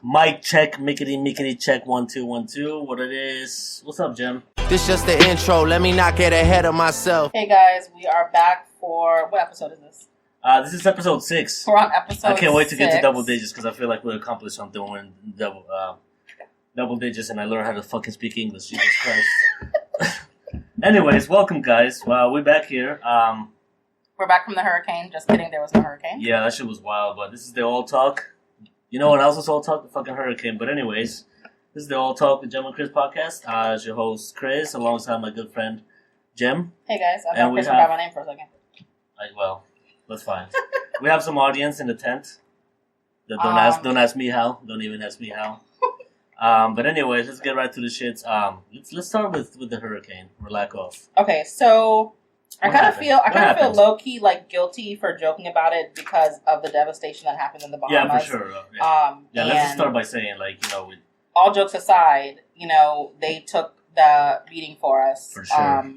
Mic check, mickety check, 1 2 1 2. What it is? What's up, Jim? This just the intro. Let me not get ahead of myself. Hey guys, we are back for what episode is this? This is episode 6. We're on episode. I can't wait to get to 6. double digits because I feel like we'll accomplish something when we're in double digits and I learn how to fucking speak English. Jesus Christ. Anyways, welcome guys. We're back here. We're back from the hurricane. Just kidding, there was no hurricane. Yeah, that shit was wild. But this is the All Talk. You know what else is All Talk? The fucking hurricane. But anyways, this is the All Talk, the Jim and Chris podcast. As your host, Chris, alongside my good friend, Jim. Hey guys, I thought Chris forgot my name for a second. Well, that's fine. We have some audience in the tent. Don't ask me how. Don't even ask me how. But anyways, let's get right to the shits. Let's start with the hurricane or lack of. Okay, so I kind of feel low key like guilty for joking about it because of the devastation that happened in the Bahamas. Yeah, for sure. Let's just start by saying, all jokes aside, they took the beating for us. For sure.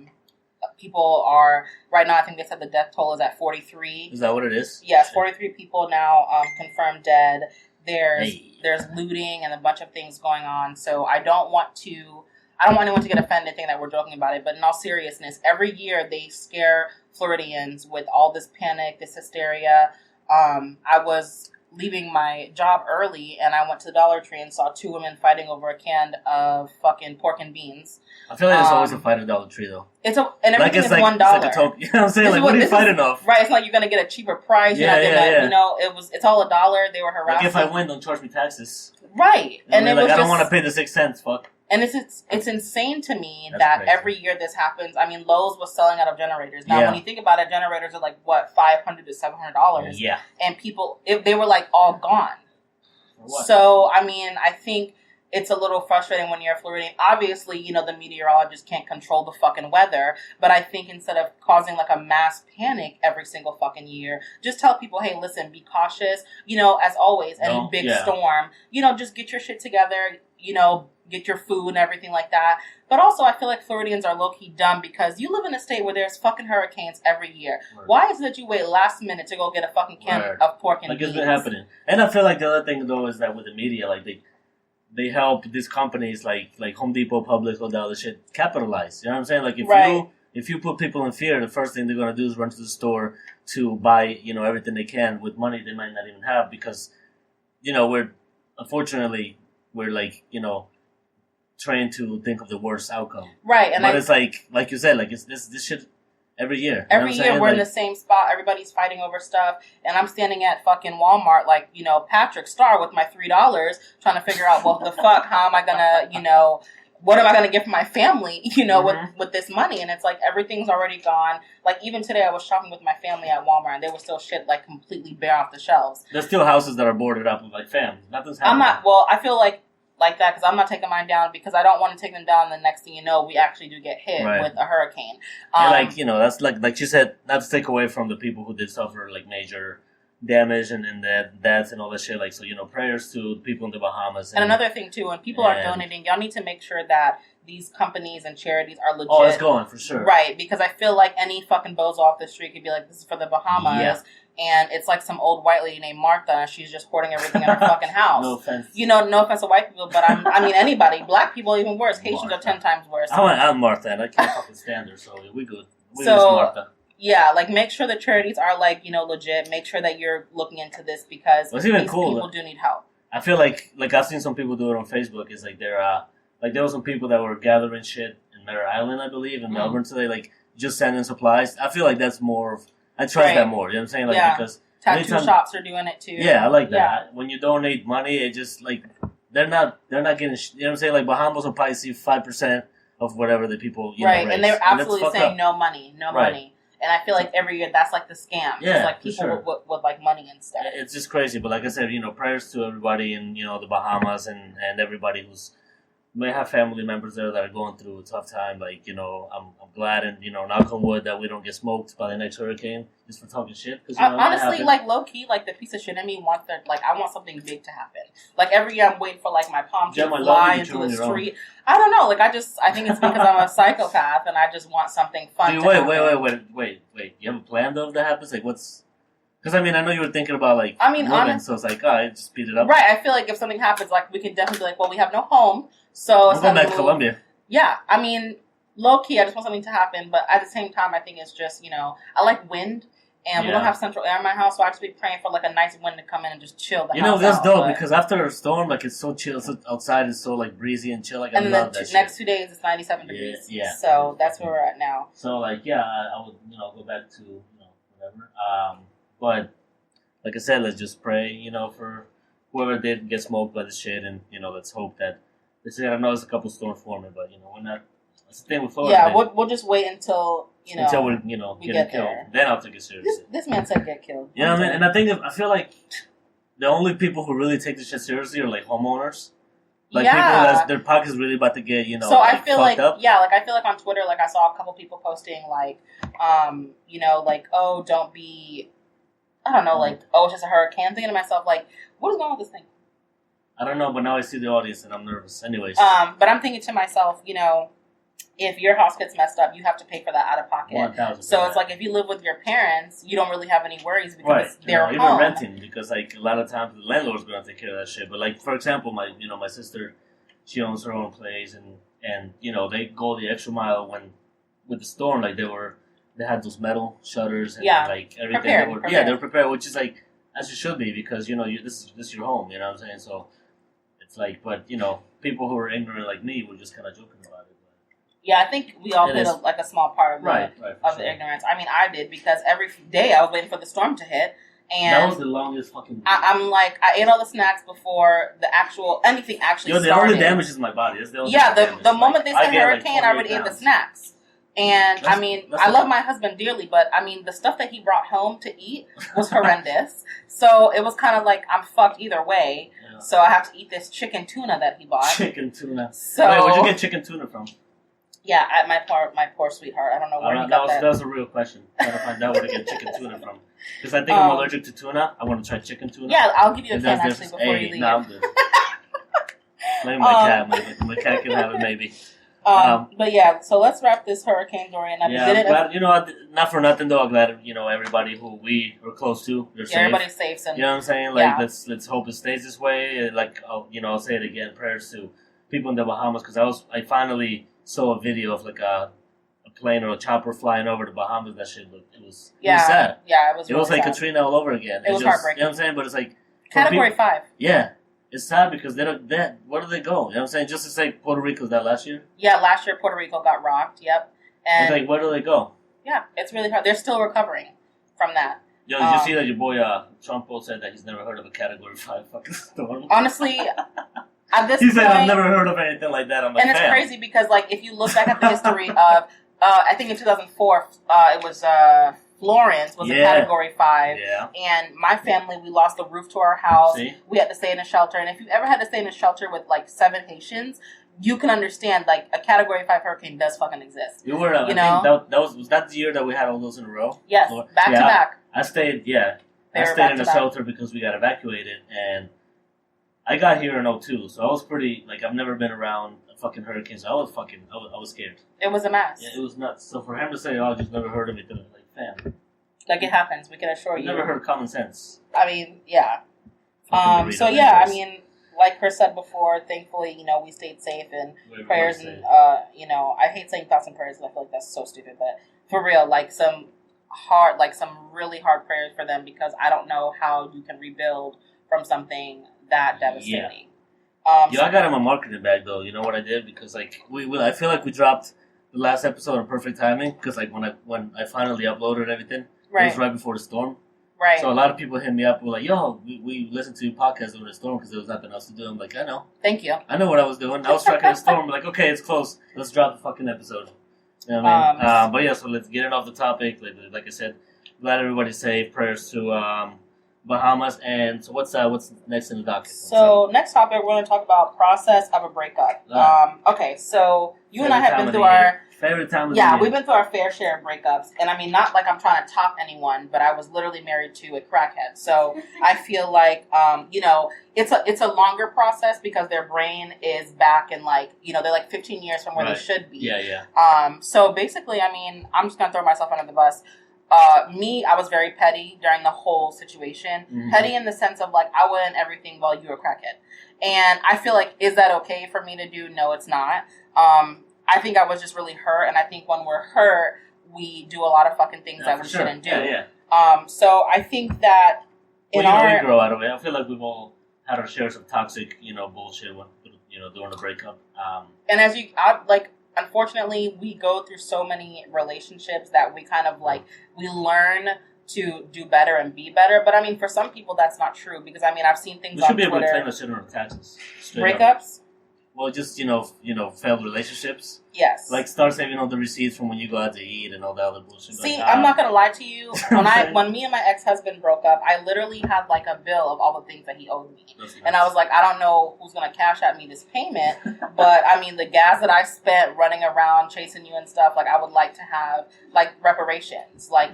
People are right now. I think they said the death toll is at 43. Is that what it is? Yes, 43 people now confirmed dead. There's looting and a bunch of things going on. So I don't want anyone to get offended thinking that we're joking about it. But in all seriousness, every year they scare Floridians with all this panic, this hysteria. I was leaving my job early and I went to the Dollar Tree and saw 2 women fighting over a can of fucking pork and beans. I feel like there's always a fight at Dollar Tree though. Everything is $1. It's like a token. You know what I'm saying? What are you fighting off? Right, it's like you're gonna get a cheaper price. Yeah. It's all $1. They were harassing. Like if I win, don't charge me taxes. Right. And it was I don't want to pay the 6 cents, fuck. And it's insane to me that crazy. Every year this happens. I mean, Lowe's was selling out of generators. Now, when you think about it, generators are like, what, $500 to $700? Yeah. And people, they were like all gone. So, I mean, I think it's a little frustrating when you're a Floridian. Obviously, the meteorologists can't control the fucking weather. But I think instead of causing like a mass panic every single fucking year, just tell people, hey, listen, be cautious. As always, any big storm, just get your shit together, get your food and everything like that. But also, I feel like Floridians are low-key dumb because you live in a state where there's fucking hurricanes every year. Word. Why is it that you wait last minute to go get a fucking can of pork and beans? It's been happening. And I feel like the other thing, though, is that with the media, they help these companies like Home Depot, Publix, all that other shit capitalize. You know what I'm saying? Like, if you put people in fear, the first thing they're going to do is run to the store to buy, everything they can with money they might not even have because, we're trained to think of the worst outcome. Right. But it's like you said, it's this shit every year. Every year we're in the same spot. Everybody's fighting over stuff. And I'm standing at fucking Walmart Patrick Star with my $3 trying to figure out, well, the fuck, how am I going to, what am I going to get for my family, with this money? And it's like everything's already gone. Like even today I was shopping with my family at Walmart and there was still shit completely bare off the shelves. There's still houses that are boarded up with fam. Nothing's happening. I feel like that because I'm not taking mine down because I don't want to take them down. The next thing you know, we actually do get hit with a hurricane. That's like she said, not to take away from the people who did suffer major damage and deaths and all that shit. Prayers to people in the Bahamas. And another thing too, when people are donating, y'all need to make sure that these companies and charities are legit. Oh, it's going for sure. Right, because I feel like any fucking bozo off the street could be like, this is for the Bahamas. Yeah. And it's like some old white lady named Martha, and she's just hoarding everything in her fucking house. No offense. No offense to white people, but I mean anybody. Black people even worse. Haitians are 10 times worse. I'm Martha, and I can't fucking stand her, so we good. We just Martha. Yeah, make sure the charities are legit. Make sure that you're looking into this because these people do need help. I feel like I've seen some people do it on Facebook. It's there were some people that were gathering shit in Merritt Island, I believe, in Melbourne today, just sending supplies. I feel like that's more of. I trust that more. You know what I'm saying? Because tattoo shops are doing it too. Yeah, I like that. Yeah. When you donate money, it just they're not getting. You know what I'm saying? Bahamas will probably see 5% of whatever the people raise. And they're absolutely and saying no money. And I feel like every year that's the scam. Yeah, it's people with money instead. It's just crazy. But like I said, prayers to everybody in the Bahamas and everybody who's may have family members there that are going through a tough time. I'm glad and knock on wood that we don't get smoked by the next hurricane just for talking shit. Honestly, low key, the piece of shit in me wants I want something big to happen. Every year I'm waiting for my palm to fly into the street. I don't know. I think it's because I'm a psychopath and I just want something fun. Wait. You have a plan though if that happens? Because I mean, I know you were thinking about like moving, so it's like, I just speed it up. Right. I feel like if something happens, like we can definitely be like, well, we have no home, so I'm going back to Colombia. Yeah, I mean, low key, I just want something to happen, but at the same time, I think it's just I like wind. And we don't have central air in my house, so I just be praying for like a nice wind to come in and just chill the house. That's dope because after a storm, like it's so chill. So outside is so like breezy and chill. Like I love that shit. Next 2 days it's 97 degrees. Yeah. So that's where we're at now. So like I would go back to whatever. But like I said, let's just pray for whoever did get smoked by the shit, and let's hope that I know there's a couple storms forming, but we're not. That's the thing with Florida. Yeah, we'll just wait until until we're get killed. There. Then I'll take it seriously. This man said get killed. You know what I mean? And I feel like the only people who really take this shit seriously are like homeowners. Like people that their pocket's really about to get So I feel like up. I feel like on Twitter, like I saw a couple people posting like like, oh, don't be, I don't know, like, oh, it's just a hurricane. I'm thinking to myself, like, what is going on with this thing? I don't know, but now I see the audience and I'm nervous. Anyways. But I'm thinking to myself, if your house gets messed up, you have to pay for that out of pocket. 1,000%. So it's like if you live with your parents, you don't really have any worries because they're home. Even renting, because like a lot of times the landlord's going to take care of that shit. But like for example, my sister, she owns her own place, and they go the extra mile when with the storm. Like they had those metal shutters and like everything. Prepared. They were prepared, which is like as it should be because this is your home. You know what I'm saying? So it's like, but people who are ignorant like me were just kind of joking about it. Yeah, I think we all played a small part of the ignorance. I mean, I did because every day I was waiting for the storm to hit, and that was the longest fucking. I'm like, I ate all the snacks before anything actually started. The only damage is my body. That's the only the moment they said hurricane, I already ate the snacks. And I love my husband dearly, but I mean, the stuff that he brought home to eat was horrendous. So it was kind of like I'm fucked either way. Yeah. So I have to eat this chicken tuna that he bought. Chicken tuna. So wait, where'd you get chicken tuna from? Yeah, at my poor sweetheart. I don't know where he got that. That was a real question. Trying to find out where to get chicken tuna from. Because I think I'm allergic to tuna. I want to try chicken tuna. Yeah, I'll give you a can actually before you leave. No, I'm good. Maybe my cat. My cat can have it maybe. But yeah, so let's wrap this Hurricane Dorian up. I'm glad, not for nothing though. I'm glad everybody who we are close to, they're safe. Everybody's safe. And, you know what I'm saying? Like let's hope it stays this way. Like I'll say it again. Prayers to people in the Bahamas because I finally saw a video of like a plane or a chopper flying over the Bahamas. That shit it was sad. Yeah, it was. It was like sad. Katrina all over again. It was heartbreaking. You know what I'm saying? But it's like Category 5. Yeah. It's sad because where do they go? You know what I'm saying? Just to say Puerto Rico, was that last year? Yeah, last year Puerto Rico got rocked, yep. And it's like, where do they go? Yeah, it's really hard. They're still recovering from that. Yo, did you see that your boy Trump said that he's never heard of a Category 5 fucking storm? Honestly, at this he point... said, I've never heard of anything like that. I'm like, and it's crazy because, like, if you look back at the history of, I think in 2004, it was... Florence was a Category 5, and my family, we lost the roof to our house. See? We had to stay in a shelter, and if you've ever had to stay in a shelter with like 7 Haitians, you can understand like a Category 5 hurricane does fucking exist. You were, I think that was that the year that we had all those in a row? Yes, back to back. I stayed in a shelter because we got evacuated, and I got here in 2002, so I was pretty like I've never been around a fucking hurricane, so I was scared. It was a mess. Yeah, it was nuts. So for him to say, "Oh, I just never heard of it," like it happens, we can assure you. Never heard common sense. I mean, yeah. I mean, like Chris said before, thankfully, we stayed safe and prayers and I hate saying thoughts and prayers. I feel like that's so stupid, but for real, like some really hard prayers for them because I don't know how you can rebuild from something that devastating. I got him a marketing bag though. You know what I did because like I feel like we dropped the last episode in perfect timing because like when I finally uploaded everything, it was right before the storm. Right. So a lot of people hit me up and were like, "Yo, we listened to your podcast during the storm because there was nothing else to do." I'm like, "I know." Thank you. I know what I was doing. I was tracking the storm. I'm like, "Okay, it's close. Let's drop the fucking episode." You know what I mean? But yeah, so let's get it off the topic. Like I said, glad everybody's safe. Prayers to Bahamas. And so what's next in the docket? So next topic, we're going to talk about process of a breakup. Okay, so you and I have been through our favorite time of the year. Yeah, we've been through our fair share of breakups. And I mean, not like I'm trying to top anyone, but I was literally married to a crackhead. So I feel like, it's a longer process because their brain is back in like, they're like 15 years from where they should be. Yeah. So basically, I mean, I'm just going to throw myself under the bus. Me, I was very petty during the whole situation. Mm-hmm. Petty in the sense of, like, I wouldn't everything while you were a crackhead. And I feel like, is that okay for me to do? No, it's not. I think I was just really hurt. And I think when we're hurt, we do a lot of fucking things that we shouldn't do. So I think that we grow out of it. I feel like we've all had our shares of toxic, bullshit when, during a breakup. And as unfortunately, we go through so many relationships that we kind of we learn to do better and be better. But I mean, for some people, that's not true because I mean, I've seen things on Twitter. We should be able to claim that shit on our taxes. Breakups? Well, just, failed relationships. Yes. Like, start saving all the receipts from when you go out to eat and all that other bullshit. See, I'm not going to lie to you. When me and my ex-husband broke up, I literally had, a bill of all the things that he owed me. And I was like, I don't know who's going to cash at me this payment, but, I mean, the gas that I spent running around chasing you and stuff, I would like to have, reparations. I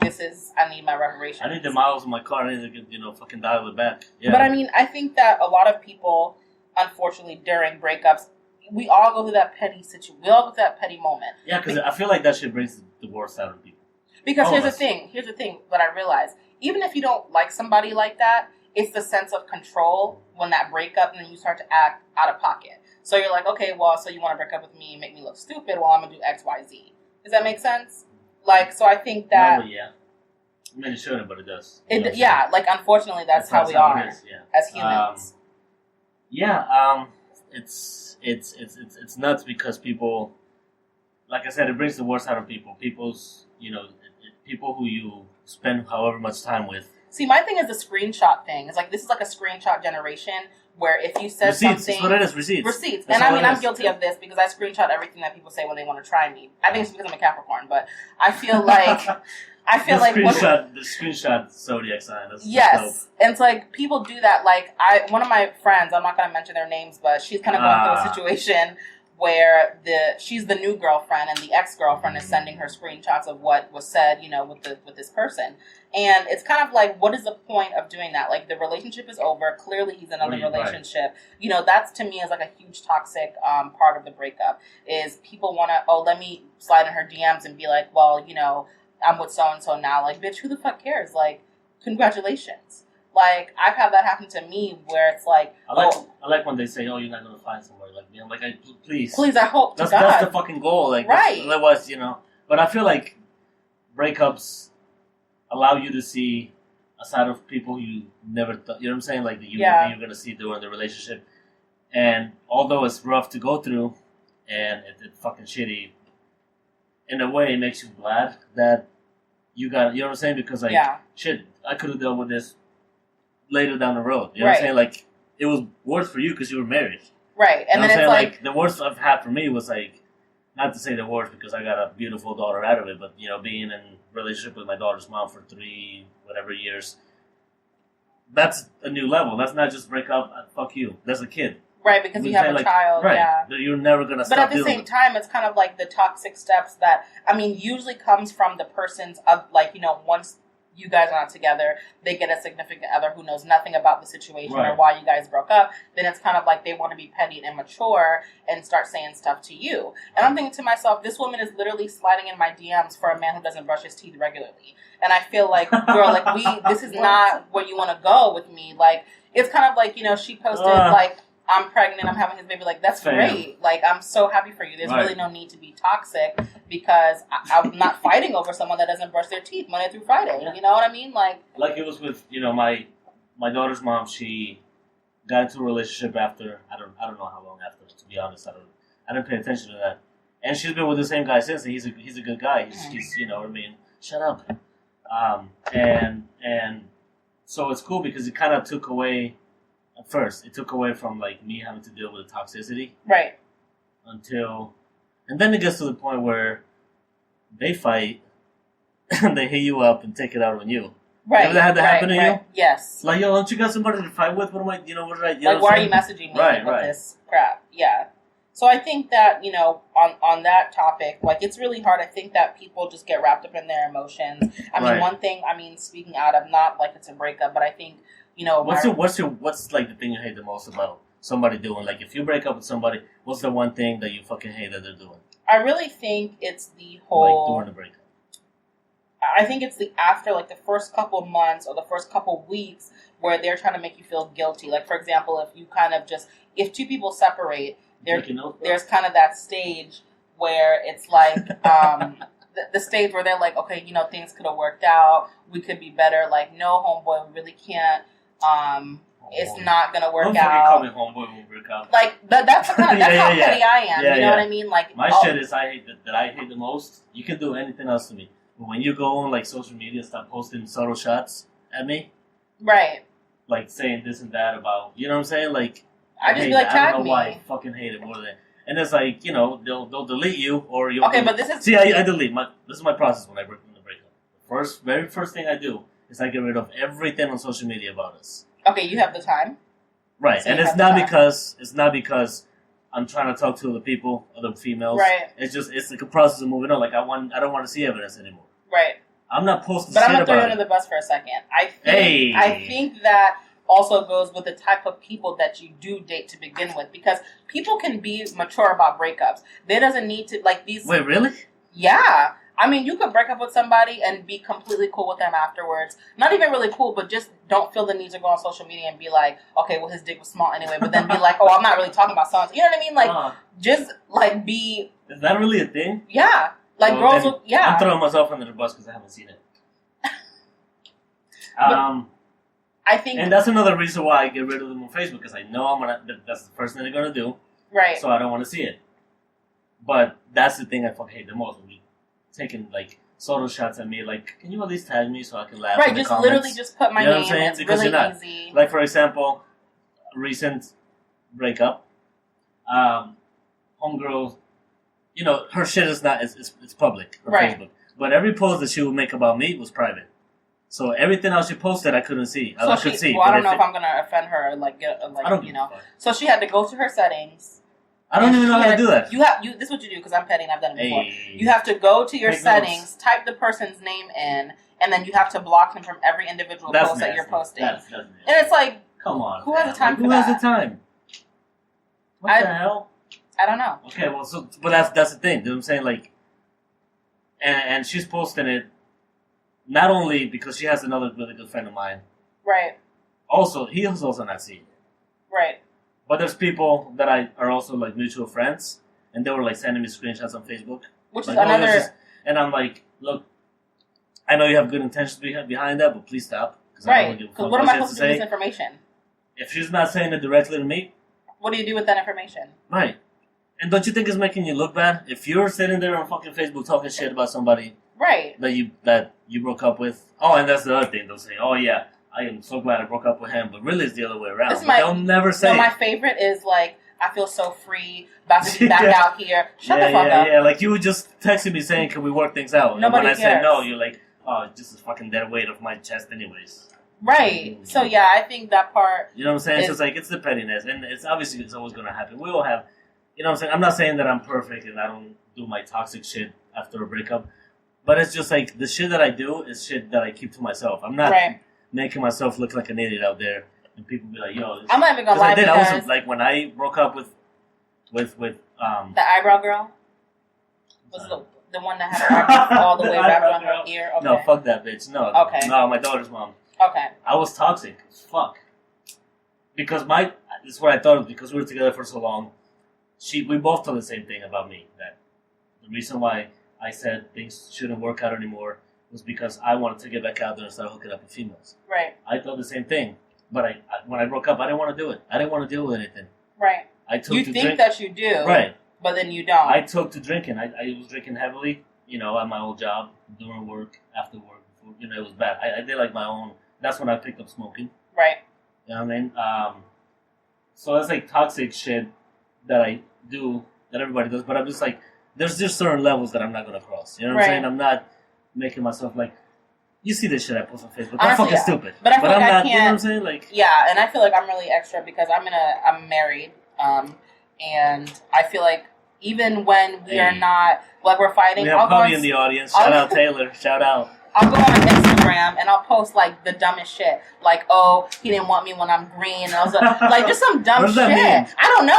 need my reparations. I need the miles in my car. I need to, fucking dial it back. Yeah. But, I mean, I think that a lot of people, unfortunately, during breakups, we all go through that petty situation. We all go through that petty moment. Yeah, because I feel like that shit brings the worst out of people. Because here's the thing that I realize. Even if you don't like somebody like that, it's the sense of control when that breakup and then you start to act out of pocket. So you're like, okay, well, so you want to break up with me and make me look stupid? Well, I'm going to do X, Y, Z. Does that make sense? So I think that... No, yeah. I mean, it shouldn't, but it does. Unfortunately, that's how we are as humans. It's nuts because people, like I said, it brings the worst out of people. People who you spend however much time with. See, my thing is the screenshot thing. It's this is a screenshot generation where if you said receipts, something... That's what it is, receipts. That's and I'm guilty of this because I screenshot everything that people say when they want to try me. I think it's because I'm a Capricorn, but I feel like... the screenshot zodiac sign. Yes, and it's people do that. One of my friends, I'm not going to mention their names, but she's kind of going through a situation where she's the new girlfriend and the ex-girlfriend is sending her screenshots of what was said, with this person, and it's kind of what is the point of doing that? The relationship is over. Clearly, he's in another relationship. Right. That's to me is a huge toxic part of the breakup. Is people want to let me slide in her DMs and be like, well, I'm with so-and-so now. Bitch, who the fuck cares? Congratulations. I've had that happen to me where it's I like when they say, oh, you're not going to find somebody like me. I'm like, please. Please, I hope to God. That's the fucking goal. Right. Otherwise, But I feel like breakups allow you to see a side of people you never thought, you know what I'm saying? That you're going to see during the relationship. And although it's rough to go through and it's fucking shitty, in a way, it makes you glad that you got it. You know what I'm saying? Because, shit, I could have dealt with this later down the road. You know what I'm saying? It was worse for you because you were married. Right. And then it's the worst I've had for me was, not to say the worst because I got a beautiful daughter out of it, but, being in a relationship with my daughter's mom for 3 years, that's a new level. That's not just break up, fuck you. That's a kid. Right, because you have a child, yeah. You're never going to stop. But at the same time, it's kind of the toxic steps that, usually comes from the person's, once you guys are not together, they get a significant other who knows nothing about the situation or why you guys broke up, then it's kind of they want to be petty and immature and start saying stuff to you. And I'm thinking to myself, this woman is literally sliding in my DMs for a man who doesn't brush his teeth regularly. And I feel girl, this is not where you want to go with me. It's kind of she posted, I'm pregnant, I'm having his baby. That's great. I'm so happy for you. There's really no need to be toxic because I'm not fighting over someone that doesn't brush their teeth Monday through Friday. Yeah. You know what I mean? It was with, my daughter's mom. She got into a relationship after, I don't know how long after, to be honest. I didn't pay attention to that. And she's been with the same guy since. And he's a good guy. He's you know what I mean? Shut up. And so it's cool because it kind of took away. At first, it took away from me having to deal with the toxicity, right? And then it gets to the point where they fight and they hit you up and take it out on you. Right? Ever had that happen to you? Yes. Yo, don't you got somebody to fight with? What am I? What did I? Why are you messaging me with this crap? Yeah. So I think that on that topic, it's really hard. I think that people just get wrapped up in their emotions. One thing. Speaking out of not it's a breakup, but I think. What's the thing you hate the most about somebody doing? If you break up with somebody, what's the one thing that you fucking hate that they're doing? I really think it's the whole... during the breakup. I think it's the after, like, the first couple of months or the first couple of weeks where they're trying to make you feel guilty. Like, for example, if you kind of just, if two people separate, there's kind of that stage where it's like, the stage where they're like, okay, you know, things could have worked out. We could be better. Like, no, homeboy, we really can't. It's not going to work out. Call me homeboy when we work out. Like, that's how petty I am. You know what I mean? Like, my shit is I hate the most. You can do anything else to me. But when you go on, like, social media and start posting subtle shots at me. Right. Like, saying this and that about, you know what I'm saying? Like, I just be like, tag me. I don't know why I fucking hate it more than. And it's like, you know, they'll delete you or you'll. Okay, but this is. See, I delete. This is my process when I break up. The very first thing I do is I get rid of everything on social media about us. Okay, you have the time. Right, so and it's not because I'm trying to talk to other people, other females. Right. It's like a process of moving on. Like I don't want to see evidence anymore. Right. I'm not posting. But shit I'm gonna throw you about under the bus for a second. I Hey. think that also goes with the type of people that you do date to begin with, because people can be mature about breakups. There doesn't need to like these. Wait, really? Yeah. I mean, you could break up with somebody and be completely cool with them afterwards. Not even really cool, but just don't feel the need to go on social media and be like, okay, well, his dick was small anyway. But then be like, oh, I'm not really talking about something. You know what I mean? Like, just, like, be... Is that really a thing? Yeah. Like, girls will... Yeah. I'm throwing myself under the bus because I haven't seen it. I think... And that's another reason why I get rid of them on Facebook, because I know that's the first thing they're going to do. Right. So I don't want to see it. But that's the thing I fucking hate the most. Taking like subtle shots at me, like, can you at least tag me so I can laugh? Right, just literally just put my name. It's because really easy. Like, for example, recent breakup, homegirl, you know, her shit is not it's public, her Facebook, but every post that she would make about me was private. So everything else she posted, I couldn't see. So I could see. Well, I don't know if I'm gonna offend her, like you know. So she had to go to her settings. I don't even know how to do that. This is what you do, because I'm petty and I've done it before. Hey. You have to go to your settings, type the person's name in, and then you have to block them from every individual post that you're posting. That's and it's like, come on, who has the time for that? Who has the time? What the hell? I don't know. Okay, well, but that's the thing. You know what I'm saying? Like, and she's posting it not only because she has another really good friend of mine. Right. Also, he was also not seeing it. Right. But there's people that are also like mutual friends, and they were like sending me screenshots on Facebook. Which like, is another. And I'm like, look, I know you have good intentions behind that, but please stop. Right. Because what am I supposed to do with this information? If she's not saying it directly to me, what do you do with that information? Right. And don't you think it's making you look bad if you're sitting there on fucking Facebook talking shit about somebody, right? That you broke up with? Oh, and that's the other thing. They'll say, oh yeah, I am so glad I broke up with him, but really it's the other way around. They'll never say. No, my favorite is like, I feel so free, about to be back out here. Shut the fuck up. Yeah, like you were just texting me saying, can we work things out? Nobody and when cares. I said no, you're like, oh, it's just a fucking dead weight off my chest anyways. Right. So yeah, I think that part. You know what I'm saying? It's just like, it's the pettiness, and it's obviously it's always going to happen. We all have, you know what I'm saying? I'm not saying that I'm perfect and I don't do my toxic shit after a breakup, but it's just like the shit that I do is shit that I keep to myself. I'm not making myself look like an idiot out there, and people be like, "Yo," I'm not even gonna lie. I did. I was like when I broke up with the Eyebrow Girl. Was the one that had her eyebrows all the way wrapped around her ear? Okay. No, fuck that bitch. No. Okay. No, my daughter's mom. Okay. I was toxic as fuck. Because this is what I thought of, because we were together for so long. We both told the same thing about me, that the reason why I said things shouldn't work out anymore was because I wanted to get back out there and start hooking up with females. Right. I thought the same thing. But when I broke up, I didn't want to do it. I didn't want to deal with anything. Right. You think that you do. Right. But then you don't. I took to drinking. I was drinking heavily, you know, at my old job, during work, after work. You know, it was bad. I did like my own. That's when I picked up smoking. Right. You know what I mean? So that's like toxic shit that I do, that everybody does. But I'm just like, there's just certain levels that I'm not going to cross. You know what I'm saying? I'm not making myself like, you see this shit I post on Facebook. I'm fucking stupid. But I'm not, you know what I'm saying? Like, yeah, and I feel like I'm really extra because I'm married. And I feel like even when we are not, like we're fighting. We have Cody in the audience. Shout out Taylor. Shout out. I'll go on Instagram and I'll post like the dumbest shit, like, oh, he didn't want me when I'm green. And I was like just some dumb shit. I don't know.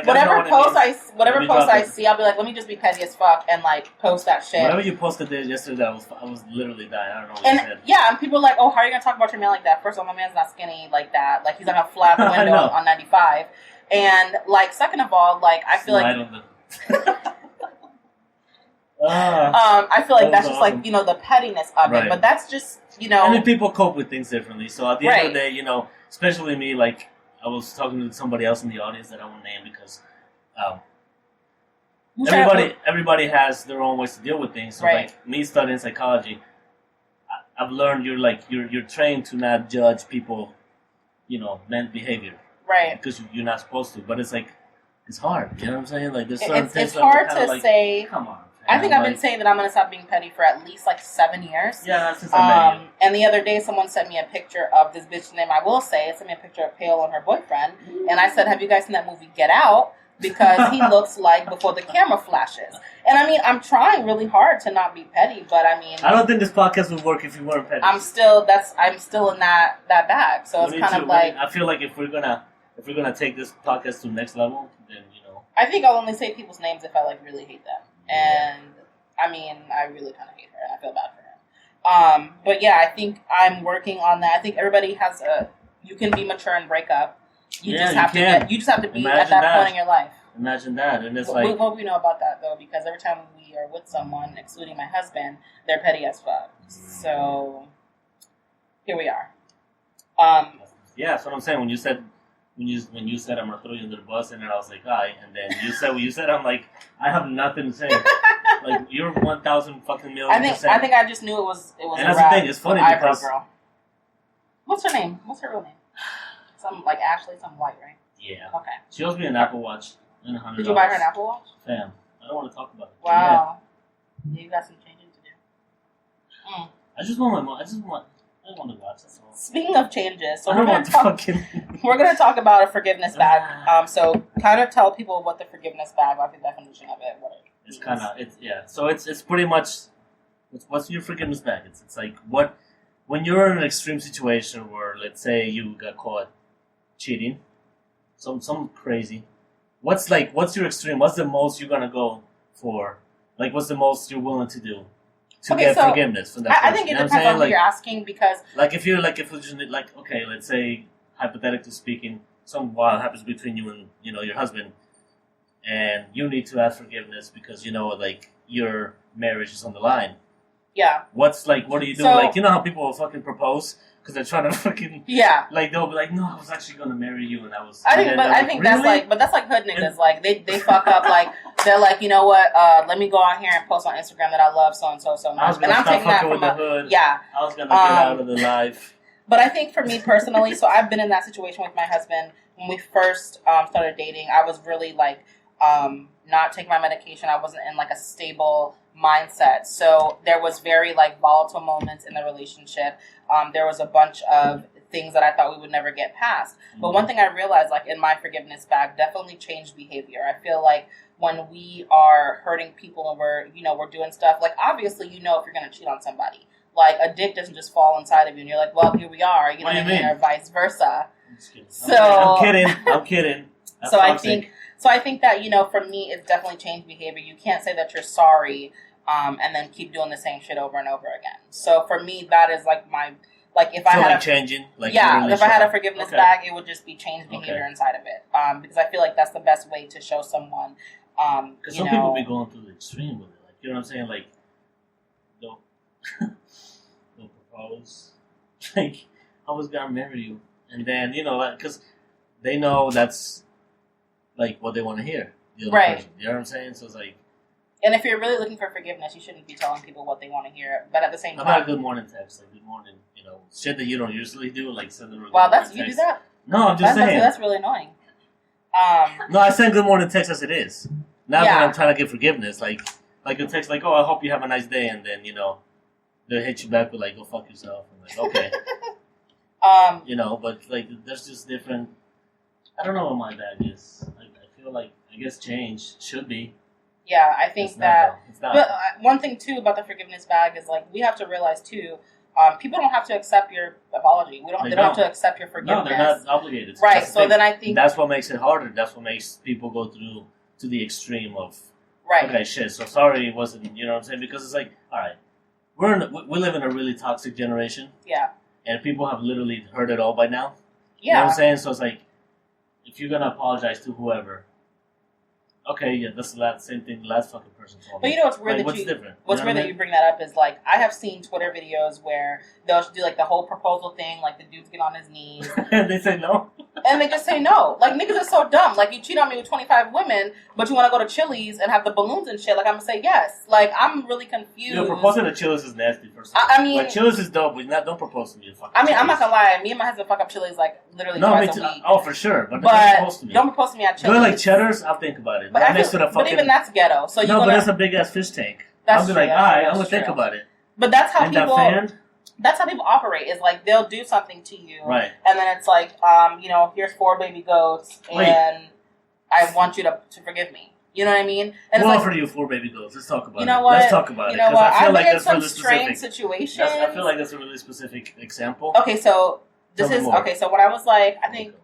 Whatever post I see, I'll be like, let me just be petty as fuck and like post that shit. Whatever you posted there yesterday, I was literally dying. I don't know what you said. Yeah, and people are like, oh, how are you gonna talk about your man like that? First of all, my man's not skinny like that. Like he's not gonna fly out the window on 95. And like, second of all, like I feel I feel like that's just like, you know, the pettiness of it, but that's just, you know. I mean, people cope with things differently. So at the end of the day, you know, especially me, like I was talking to somebody else in the audience that I won't name because everybody has their own ways to deal with things. So like me studying psychology, I've learned you're trained to not judge people, you know, men's behavior. Right. Because you're not supposed to. But it's like, it's hard. You know what I'm saying? Like, there's certain things it's hard to like, say. Come on. I think I've been saying that I'm going to stop being petty for at least like 7 years. Yeah, that's since I met you. And the other day, someone sent me a picture of this bitch's name. I will say, sent me a picture of Pale and her boyfriend. And I said, have you guys seen that movie Get Out? Because he looks like before the camera flashes. And I mean, I'm trying really hard to not be petty, but I mean, I don't think this podcast would work if you weren't petty. I'm still in that bag. So it's kind of like, I feel like if we're gonna take this podcast to the next level, then you know. I think I'll only say people's names if I like really hate them. And I mean, I really kind of hate her, and I feel bad for her. But yeah, I think I'm working on that. I think everybody has you can be mature and break up. You just have to be at that point in your life. Imagine that, and it's what we know about that though, because every time we are with someone, excluding my husband, they're petty as fuck. So here we are. Yeah, that's what I'm saying. When you said I'm gonna throw you under the bus, and then I was like, "Hi," and then you said what you said. I'm like, I have nothing to say. Like you're 1,000 fucking million. I think I just knew it was. And that's the thing. It's funny Eyebrow because Girl. What's her name? What's her real name? Some like Ashley, some white, right? Yeah. Okay. She owes me an Apple Watch and $100. Did you buy her an Apple Watch? Fam, I don't want to talk about it. Wow. Yeah. You got some changing to do. I just want I want to watch this. Speaking of changes, so we're going to talk about a forgiveness bag. So kind of tell people what the forgiveness bag, like the definition of it, what it is. So it's pretty much what's your forgiveness bag? It's like when you're in an extreme situation where, let's say, you got caught cheating, some crazy. What's your extreme? What's the most you're gonna go for? Like, what's the most you're willing to do to get forgiveness from that person? I think it depends on what you're asking, because okay, let's say, hypothetically speaking, some wild happens between you and your husband, and you need to ask forgiveness because your marriage is on the line. Yeah. What do you do? So, you know how people will fucking propose because they're trying to fucking they'll be like, no, I was actually gonna marry you, and I was. I think really? that's like hood niggas. Like they fuck up. Like they're like, you know what? Let me go out here and post on Instagram that I love so and so much, and I'm taking that from the hood. Yeah. I was gonna get out of the life. But I think for me personally, so I've been in that situation with my husband when we first started dating. I was really not taking my medication. I wasn't in a stable mindset. So there was very volatile moments in the relationship. There was a bunch of things that I thought we would never get past. But one thing I realized in my forgiveness bag definitely changed behavior. I feel like when we are hurting people and we're doing stuff, obviously if you're going to cheat on somebody. A dick doesn't just fall inside of you and you're like, well, here we are, you know what I mean? Or vice versa. So I'm kidding. That's so I think that, for me, it's definitely changed behavior. You can't say that you're sorry and then keep doing the same shit over and over again. So for me, that is my, if I had changing, if I had a forgiveness bag, it would just be changed behavior inside of it. Because I feel like that's the best way to show someone. Because some people be going through the extreme with it. You know what I'm saying? They'll propose. I was gonna marry you. And then, because they know that's what they want to hear. The other person. You know what I'm saying? So it's and if you're really looking for forgiveness, you shouldn't be telling people what they want to hear. But at the same time, how about a good morning text? Good morning, shit that you don't usually do, send them a good morning text. You do that? No, I'm just saying. That's really annoying. No, I send good morning text as it is. Not when I'm trying to get forgiveness. A text oh, I hope you have a nice day, and then, they'll hit you back with go fuck yourself. I'm okay. But there's just different. I don't know what my bag is. I feel I guess change should be. Yeah, I think that. It's not. But one thing too about the forgiveness bag is like we have to realize too. People don't have to accept your apology. They don't have to accept your forgiveness. No, they're not obligated. Right. So then I think that's what makes it harder. That's what makes people go through to the extreme of right. Okay, shit. So sorry, it wasn't. You know what I'm saying? Because it's like, all right, we live in a really toxic generation. Yeah. And people have literally heard it all by now. Yeah. You know what I'm saying? So it's like, if you're gonna apologize to whoever, okay, yeah, that's the same thing the last fucking person told me. But you know what's weird what's different? What's weird that you bring that up is like I have seen Twitter videos where they'll do like the whole proposal thing, like the dudes get on his knees and they say no, and they just say no. Like niggas are so dumb. Like you cheat on me with 25 women, but you want to go to Chili's and have the balloons and shit. Like I'm gonna say yes. Like I'm really confused. You know, proposing to Chili's is nasty. First of all, I mean, like Chili's is dope, but don't propose to me. I mean, I'm not gonna lie. Me and my husband fuck up Chili's like literally twice a week. Oh, for sure, but don't propose to me at Chili's. Go like Cheddar's, I'll think about it. But even that's ghetto. So but that's a big ass fish tank. I'll be like, all right, I'm gonna think about it. But that's how people. That's how people operate. Is like they'll do something to you, right? And then it's like, here's 4 baby goats, and I want you to forgive me. You know what I mean? And we'll it's offer you 4 baby goats. Let's talk about it. What? Let's talk about it. You know what? I feel like that's some strange situations. I feel like that's a really specific example. Okay, so this is okay. So when I was like, I think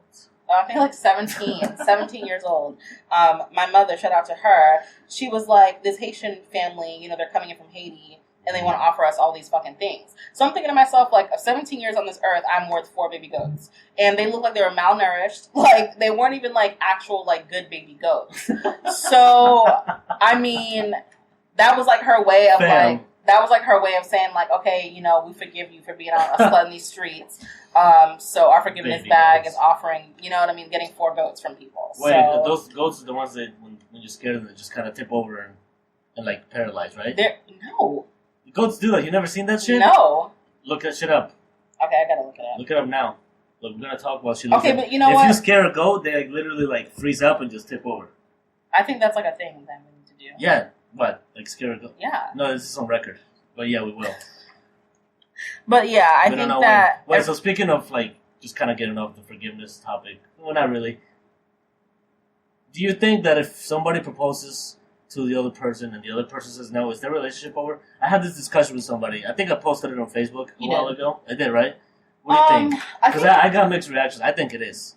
like 17 years old. My mother, shout out to her, she was like, this Haitian family, they're coming in from Haiti, and they want to offer us all these fucking things. So I'm thinking to myself, like, of 17 years on this earth, I'm worth 4 baby goats. And they look like they were malnourished. Like, they weren't even, like, actual, like, good baby goats. So, I mean, that was, like, her way of, saying, like, okay, we forgive you for being a slut in these streets. So our forgiveness baby bag goats. Is offering, getting 4 goats from people. Wait, so, those goats are the ones that, when you scare them, they just kind of tip over and like, paralyze, right? No. Goats do that. You never seen that shit? No. Look that shit up. Okay, I gotta look it up. Look it up now. Look, we're gonna talk while she looks. Okay, but you know what? If you scare a goat, they like literally like freeze up and just tip over. I think that's like a thing that we need to do. Yeah, what? Like scare a goat? Yeah. No, this is on record. But yeah, we will. But yeah, I think that. Wait, so speaking of like just kind of getting off the forgiveness topic, well, not really. Do you think that if somebody proposes to the other person and the other person says no, is their relationship over? I had this discussion with somebody. I think I posted it on Facebook a while ago. I did, right? What do you think? Because I got mixed reactions. I think it is.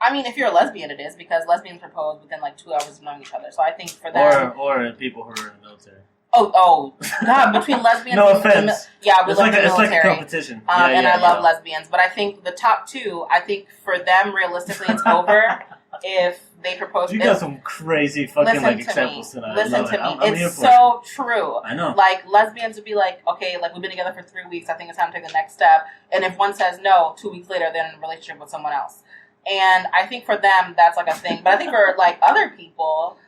I mean, if you're a lesbian, it is, because lesbians propose within like 2 hours of knowing each other. So I think for them, or people who are in the military. Oh, God! Between lesbians, no offense. We live in the military. It's like a competition. And I love lesbians, but I think the top 2. I think for them, realistically, it's over if they propose. You got some crazy fucking like examples tonight. Listen to me. It's so true. I know. Like lesbians would be like, okay, like we've been together for 3 weeks. I think it's time to take the next step. And if one says no, 2 weeks later, they're in a relationship with someone else. And I think for them, that's like a thing. But I think for like other people,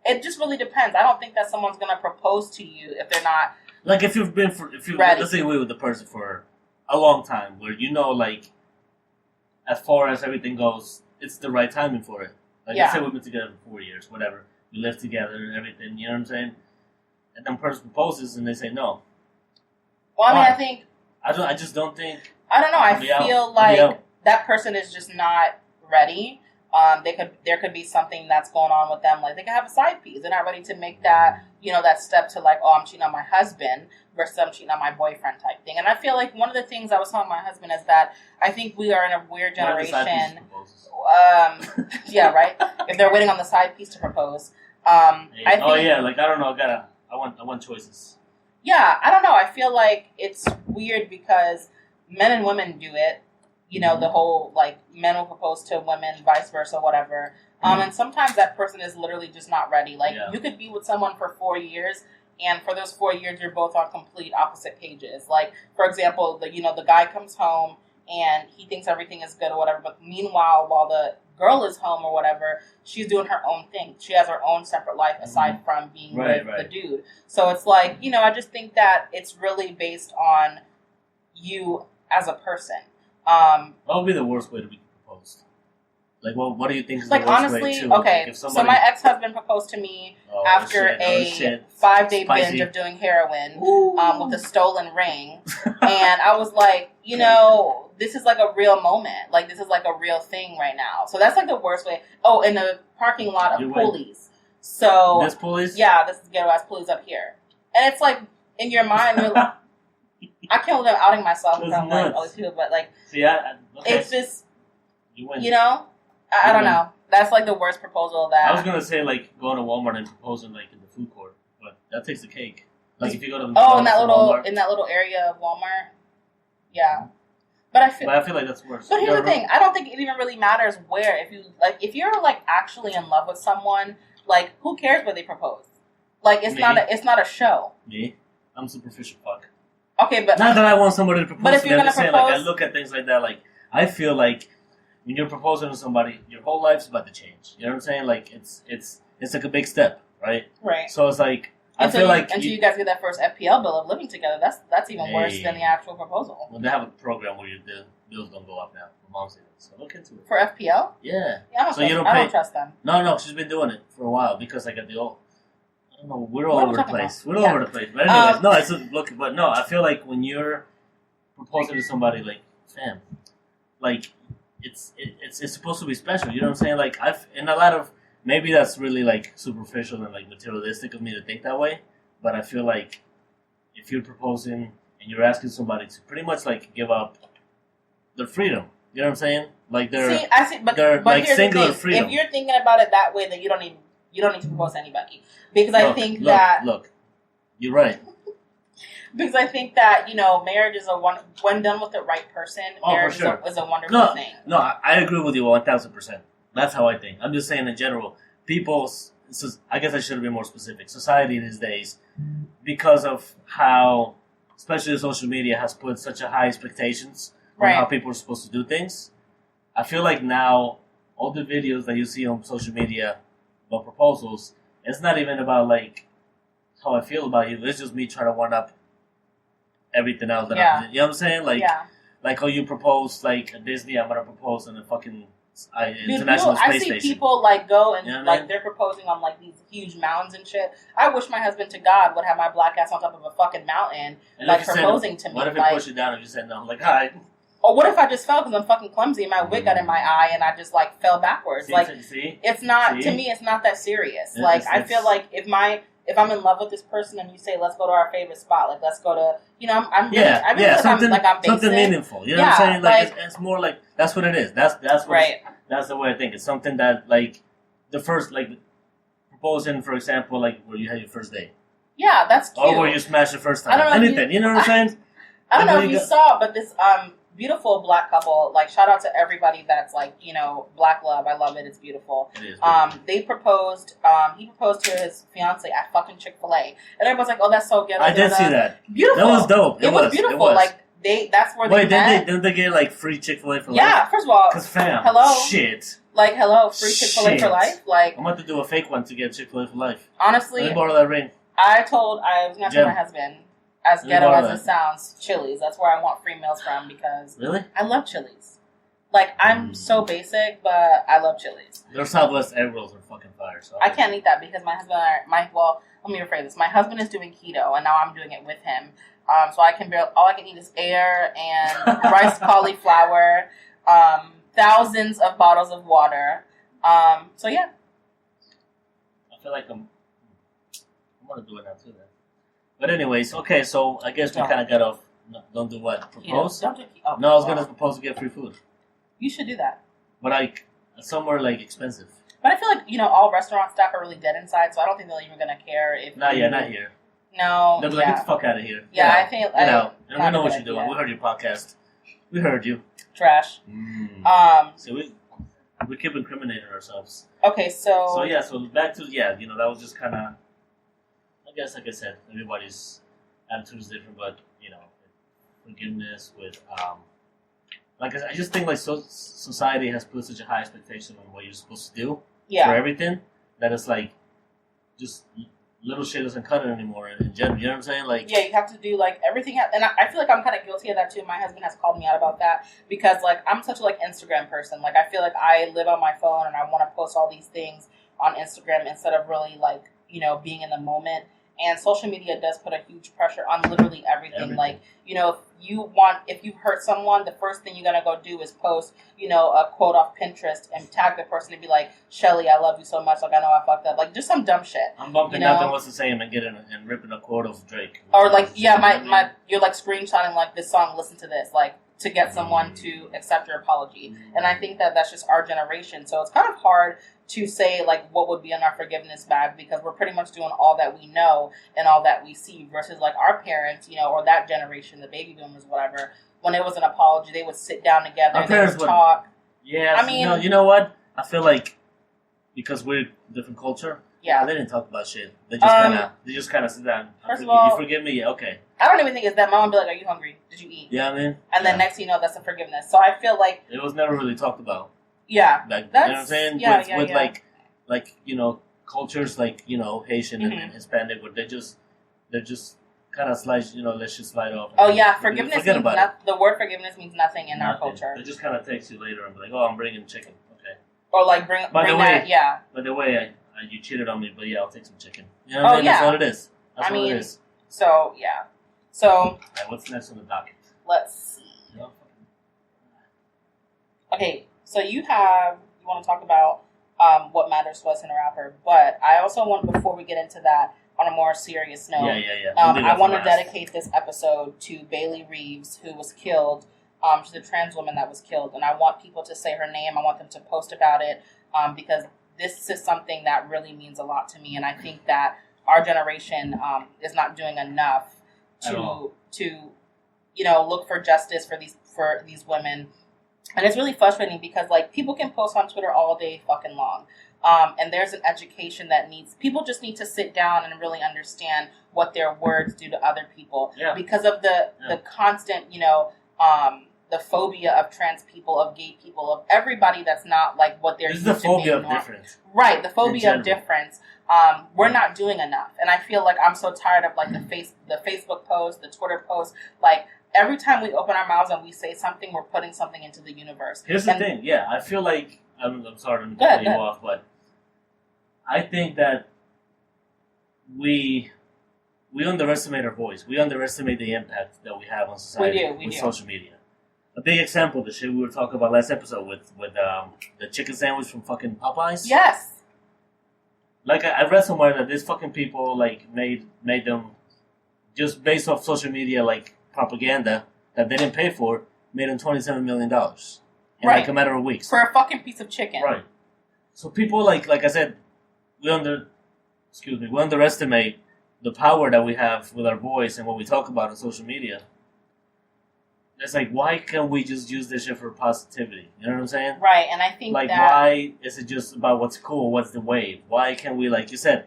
it just really depends. I don't think that someone's gonna propose to you if they're not like if you've ready. Let's say you're with the person for a long time, where like as far as everything goes, it's the right timing for it. Like let's say we've been together for 4 years, whatever. We live together and everything. You know what I'm saying? And then person proposes and they say no. Well, I mean, I just don't think. I don't know. I feel like that person is just not ready. There could be something that's going on with them. Like they could have a side piece. They're not ready to make that, that step to like, oh, I'm cheating on my husband versus I'm cheating on my boyfriend type thing. And I feel like one of the things I was telling my husband is that I think we are in a weird generation. Yeah, right. If they're waiting on the side piece to propose, like I don't know. I want choices. Yeah, I don't know. I feel like it's weird because men and women do it. The whole, like, men will propose to women, vice versa, whatever. And sometimes that person is literally just not ready. Like, you could be with someone for 4 years, and for those 4 years, you're both on complete opposite pages. Like, for example, the guy comes home, and he thinks everything is good or whatever, but meanwhile, while the girl is home or whatever, she's doing her own thing. She has her own separate life aside from being with the dude. So it's like, I just think that it's really based on you as a person. What would be the worst way to be proposed? Like, what do you think is the worst honestly, way to? Okay, if somebody... so my ex-husband proposed to me after a 5-day binge of doing heroin with a stolen ring. And I was like, this is like a real moment. Like, this is like a real thing right now. So that's like the worst way. Oh, in the parking lot of Poolies. So this police? Yeah, this is ghetto ass police up here. And it's like, in your mind, you're like, I can't believe I'm outing myself in front of like all these people, but like, it's just, you know, I don't know. That's like the worst proposal that. I was gonna say like going to Walmart and proposing like in the food court, but that takes the cake. Like if you go to in that little area of Walmart, yeah. But I feel like that's worse. But here's the thing: I don't think it even really matters where. If you're like actually in love with someone, like who cares where they propose? Like it's not a show. Me, I'm superficial fuck. Okay, but not that I want somebody to propose. But if you're gonna propose, like I look at things like that. Like I feel like when you're proposing to somebody, your whole life's about to change. You know what I'm saying? Like it's like a big step, right? Right. So it's like I feel like until you guys get that first FPL bill of living together, that's even worse than the actual proposal. Well, they have a program where the bills don't go up now. My mom said it, so look into it. For FPL? Yeah. I don't trust them. No, she's been doing it for a while because I got the old. I don't know. We're all over the place. We're all over the place. But anyways, but no, I feel like when you're proposing to somebody, like, fam, like it's supposed to be special. You know what I'm saying? Like in a lot of. Maybe that's really, like, superficial and, like, materialistic of me to think that way. But I feel like if you're proposing and you're asking somebody to pretty much, like, give up their freedom. You know what I'm saying? Like, they're like, singular freedom. If you're thinking about it that way, then you don't need to propose to anybody. Because Look, you're right. Because I think that, you know, marriage is when done with the right person, marriage is a wonderful thing. No, I agree with you 1,000%. That's how I think. I'm just saying in general, I guess I should have been more specific. Society these days, because of how, especially social media has put such a high expectations on how people are supposed to do things. I feel like now, all the videos that you see on social media about proposals, it's not even about like how I feel about you. It's just me trying to one up everything else that I'm, you know what I'm saying? Like, you propose like at Disney, I'm gonna propose on a fucking International Space Station. I see people like go and like they're proposing on like these huge mountains and shit. I wish my husband to God would have my black ass on top of a fucking mountain, and like proposing to me. What if he pushed you down and you said no? Like, hi. Or what if I just fell because I'm fucking clumsy and my wig got in my eye and I just like fell backwards? It's not to me. It's not that serious. I feel like if I'm in love with this person and you say let's go to our favorite spot, like let's go to I'm something meaningful. You know what I'm saying? Like it's more like that's what it is. That's the way I think. It's something that like the first like proposing, for example, like where you had your first date. Yeah, that's cute. Or where you smashed the first time. Anything. You know what I'm saying? I don't know if you saw, but this beautiful black couple, like shout out to everybody that's like, you know, black love. I love it. It's beautiful. It is beautiful. They proposed, he proposed to his fiance at fucking Chick-fil-A. And everybody's like, oh, that's so ghetto. I did see that. Beautiful. That was dope. It was beautiful. It was. Like that's where they met. Didn't they get like free Chick-fil-A for life? Yeah, first of all. Because fam, shit. Like, free Chick-fil-A for life? Like, I'm about to do a fake one to get Chick-fil-A for life. Honestly. Let me borrow that ring. I was going to tell my husband, as ghetto as it sounds, Chili's. That's where I want free meals from because really? I love Chili's. Like, I'm so basic, but I love Chili's. Their Southwest egg rolls are fucking fire. So I can't eat that because my husband let me rephrase this. My husband is doing keto, and now I'm doing it with him. So all I can eat is air and rice cauliflower, thousands of bottles of water. So yeah. I feel like I'm going to do it now too then. But anyways, okay, so I guess we kind of got off. No, don't do what? Propose? I was going to propose to get free food. You should do that. But like, somewhere like expensive. But I feel like, you know, all restaurant staff are really dead inside, so I don't think they're even going to care if... Not here. No, they'll be like, get the fuck out of here. Yeah, I think... Get out. And we know what you're doing. We heard your podcast. We heard you. Trash. So we keep incriminating ourselves. Okay, so back to, you know, that was just kind of... I guess, like I said, everybody's attitude is different, but, you know, forgiveness with... like, I just think, like, society has put such a high expectation on what you're supposed to do for everything that it's, like, just little shit doesn't cut it anymore in general. You know what I'm saying? Like, yeah, you have to do, like, everything. And I feel like I'm kind of guilty of that, too. My husband has called me out about that because, like, I'm such a, like, Instagram person. Like, I feel like I live on my phone and I want to post all these things on Instagram instead of really, like, you know, being in the moment. And social media does put a huge pressure on literally everything. Like, you know, if you hurt someone, the first thing you're going to go do is post, you know, a quote off Pinterest and tag the person and be like, Shelly, I love you so much. Like, I know I fucked up. Like, just some dumb shit. I'm bumping Nothing Was the Same and getting and ripping a quote of Drake. Or like, yeah, you're like screenshotting like this song, listen to this, like to get someone to accept your apology. And I think that that's just our generation. So it's kind of hard to say like what would be in our forgiveness bag because we're pretty much doing all that we know and all that we see versus like our parents, you know, or that generation, the baby boomers, whatever. When it was an apology, they would sit down together and they would talk. Yeah, I mean, you know what? I feel like because we're different culture. Yeah, they didn't talk about shit. They just kind of sit down. First of all, you forgive me? Yeah, okay. I don't even think it's that. My mom would be like, "Are you hungry? Did you eat?" Yeah, I mean. And then next thing you know, that's a forgiveness. So I feel like it was never really talked about. Yeah, like, you know what I'm saying? Yeah, with like you know cultures like you know Haitian and Hispanic, where they're just kind of slide, you know, let's just slide off. Oh yeah, forgiveness means the word forgiveness means nothing in our culture. They just kind of text you later and be like, "Oh, I'm bringing chicken." Okay. Or like bring that. Yeah. By the way, you cheated on me, but yeah, I'll take some chicken. You know what I'm saying? That's what it is. That's what it is. So yeah. So. All right, what's next on the docket? Let's see. Okay, so you want to talk about what matters to us in a rapper, but I also want, before we get into that, on a more serious note, I want to dedicate this episode to Bailey Reeves, who was killed. She's the trans woman that was killed, and I want people to say her name. I want them to post about it because this is something that really means a lot to me, and I think that our generation is not doing enough to you know look for justice for these women. And it's really frustrating because, like, people can post on Twitter all day fucking long. And there's an education that people just need to sit down and really understand what their words do to other people. Yeah. Because of the constant, you know, the phobia of trans people, of gay people, of everybody that's not like what they're used to being. This is the phobia of difference. Right, the phobia of difference. We're not doing enough. And I feel like I'm so tired of, like, the Facebook post, the Twitter post, like, every time we open our mouths and we say something, we're putting something into the universe. Here's the thing, yeah. I feel like I'm sorry to cut you off, but I think that we underestimate our voice. We underestimate the impact that we have on society with social media. A big example, the shit we were talking about last episode with the chicken sandwich from fucking Popeyes. Yes. Like I read somewhere that these fucking people like made them just based off social media like propaganda that they didn't pay for, made them $27 million in like a matter of weeks for a fucking piece of chicken. Right. So people like I said, we underestimate the power that we have with our voice and what we talk about on social media. It's like, why can't we just use this shit for positivity? You know what I'm saying? Right, and I think like, why is it just about what's cool, what's the wave? Why can't we, like you said,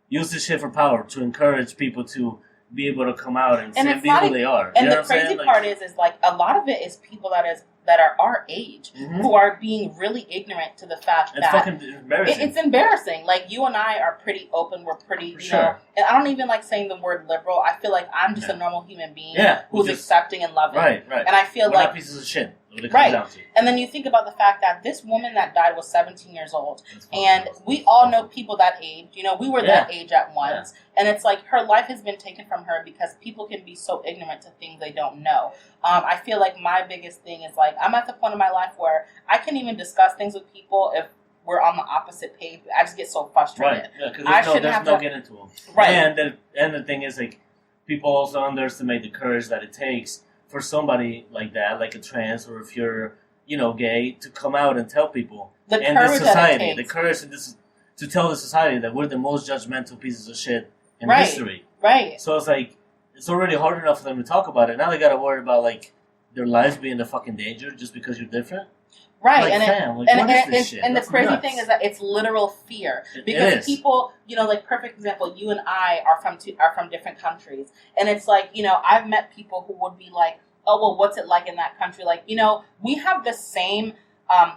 use this shit for power to encourage people to be able to come out and be who they are? And the crazy part is like a lot of it is people that are our age who are being really ignorant to the fact that fucking embarrassing. It's embarrassing. Like, you and I are pretty open. We're pretty, you know, and I don't even like saying the word liberal. I feel like I'm just a normal human being who's accepting and loving. Right. And I feel we're not pieces of shit. Right. And then you think about the fact that this woman that died was 17 years old. And we all know people that age. You know, we were that age at once. And it's like her life has been taken from her because people can be so ignorant to things they don't know. I feel like my biggest thing is, like, I'm at the point in my life where I can't even discuss things with people if we're on the opposite page. I just get so frustrated. Right. Yeah, because there's no getting to them. Right. And the thing is, like, people also underestimate the courage that it takes for somebody like that, like a trans, or if you're, you know, gay, to come out and tell people the and courage the society, that it takes. the courage to tell the society that we're the most judgmental pieces of shit in history. Right. So it's like, it's already hard enough for them to talk about it. Now they got to worry about, like, their lives being in fucking danger just because you're different. Right, like, and the crazy thing is that it's literal fear because people, you know, like, perfect example, you and I are from different countries, and it's like, you know, I've met people who would be like, oh, well, what's it like in that country? Like, you know, we have the same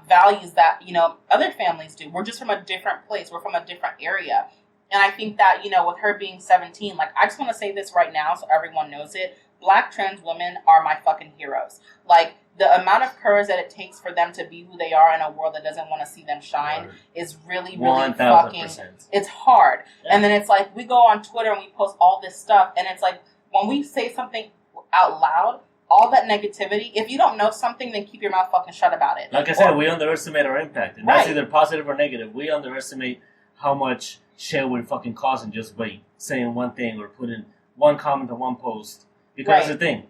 values that, you know, other families do. We're just from a different place. We're from a different area, and I think that, you know, with her being 17, like, I just want to say this right now so everyone knows it. Black trans women are my fucking heroes. Like, the amount of courage that it takes for them to be who they are in a world that doesn't want to see them shine is really, really fucking, it's hard. Yeah. And then it's like, we go on Twitter and we post all this stuff, and it's like, when we say something out loud, all that negativity, if you don't know something, then keep your mouth fucking shut about it. Like I said, we underestimate our impact. And that's either positive or negative. We underestimate how much shit we're fucking causing just by saying one thing or putting one comment on one post. Because that's the thing.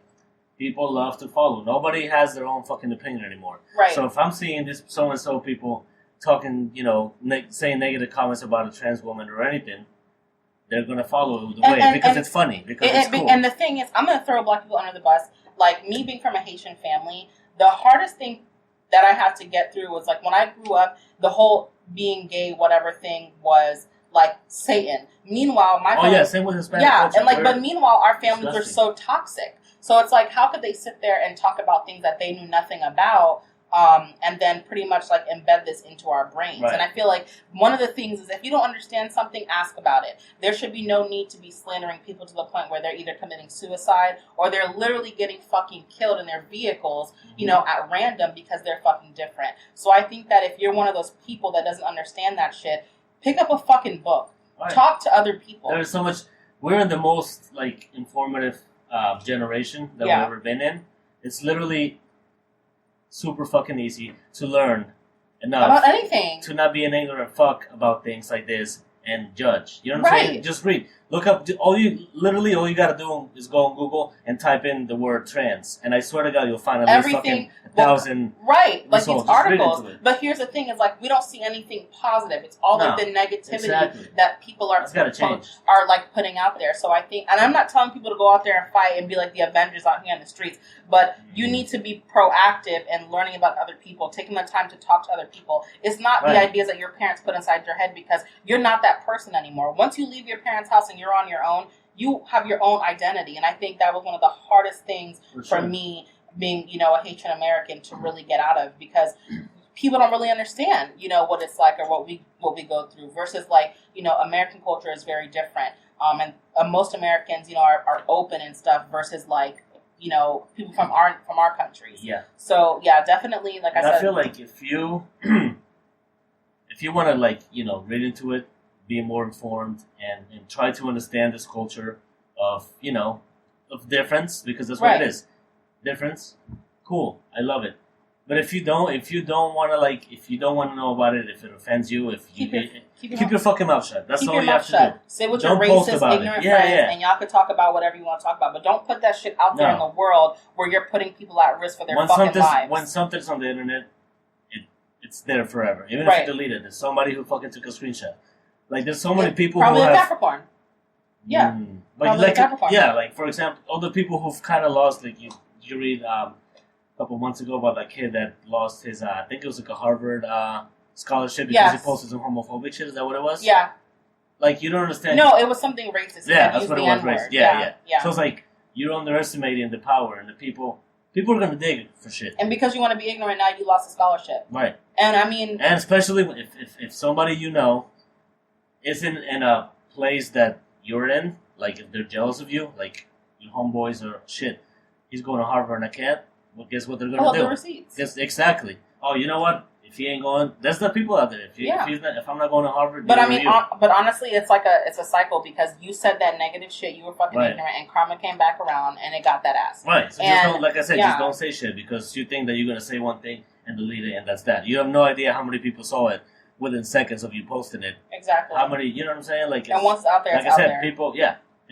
People love to follow. Nobody has their own fucking opinion anymore. Right. So if I'm seeing this so-and-so people talking, saying negative comments about a trans woman or anything, they're going to follow it because it's funny. Because it's cool. And the thing is, I'm going to throw black people under the bus. Like, me being from a Haitian family, the hardest thing that I had to get through was, like, when I grew up, the whole being gay, whatever thing was, like, Satan. Meanwhile, my family... Oh, yeah, same with Hispanic culture. And, like, but meanwhile, our families are so toxic. So it's like, how could they sit there and talk about things that they knew nothing about, and then pretty much like embed this into our brains? Right. And I feel like one of the things is, if you don't understand something, ask about it. There should be no need to be slandering people to the point where they're either committing suicide or they're literally getting fucking killed in their vehicles, at random because they're fucking different. So I think that if you're one of those people that doesn't understand that shit, pick up a fucking book. Right. Talk to other people. There's so much... We're in the most, like, informative... generation that we've ever been in. It's literally super fucking easy to learn enough about anything, to not be an ignorant fuck about things like this and judge. You know what I'm saying? Just read. Look up. All you gotta do is go on Google and type in the word trans, and I swear to God, you'll find at least fucking 1,000 like these articles. But here's the thing: is like, we don't see anything positive. It's all like the negativity that people are like putting out there. So I think, and I'm not telling people to go out there and fight and be like the Avengers out here in the streets, but you need to be proactive and learning about other people, taking the time to talk to other people. It's not the ideas that your parents put inside your head, because you're not that person anymore. Once you leave your parents' house and you're on your own, you have your own identity. And I think that was one of the hardest things for me, being, a Haitian American, to really get out of, because people don't really understand, what it's like or what we go through, versus like, American culture is very different. And most Americans, are open and stuff, versus like, people from our countries. Yeah. So yeah, definitely, like I said, I feel like if you want to, like, read into it, be more informed, and try to understand this culture of difference, because that's what it is. Difference, cool, I love it. But if you don't want to know about it, if it offends you, keep your fucking mouth shut. That's all you have to do. Sit with your racist, ignorant friends, and y'all can talk about whatever you want to talk about. But don't put that shit out there in the world where you're putting people at risk for their fucking lives. When something's on the internet, it's there forever. Even if you delete it, there's somebody who fucking took a screenshot. Like, there's so many people probably who have... Capricorn. Yeah. Capricorn. Yeah, like, for example, all the people who've kind of lost, like, you read a couple months ago about that kid that lost his, I think it was like a Harvard scholarship because he posted some homophobic shit. Is that what it was? Yeah. Like, you don't understand. No, it was something racist. Yeah, that's what it was, racist. Yeah. So it's like, you're underestimating the power, and the people are going to dig for shit. And because you want to be ignorant, now you lost a scholarship. Right. And I mean... And especially if somebody isn't in a place that you're in, like if they're jealous of you, like your homeboys or shit, he's going to Harvard and I can't, well, guess what they're going to do? The receipts. Yes, exactly. Oh, you know what? If he ain't going, there's the people out there. If I'm not going to Harvard, but I mean, but honestly, it's a cycle, because you said that negative shit, you were fucking ignorant, and karma came back around and it got that ass. Right. So just don't, like I said, just don't say shit, because you think that you're going to say one thing and delete it, and that's that. You have no idea how many people saw it within seconds of you posting it. Exactly. How many, you know what I'm saying? Like, and once it's out there, like I said,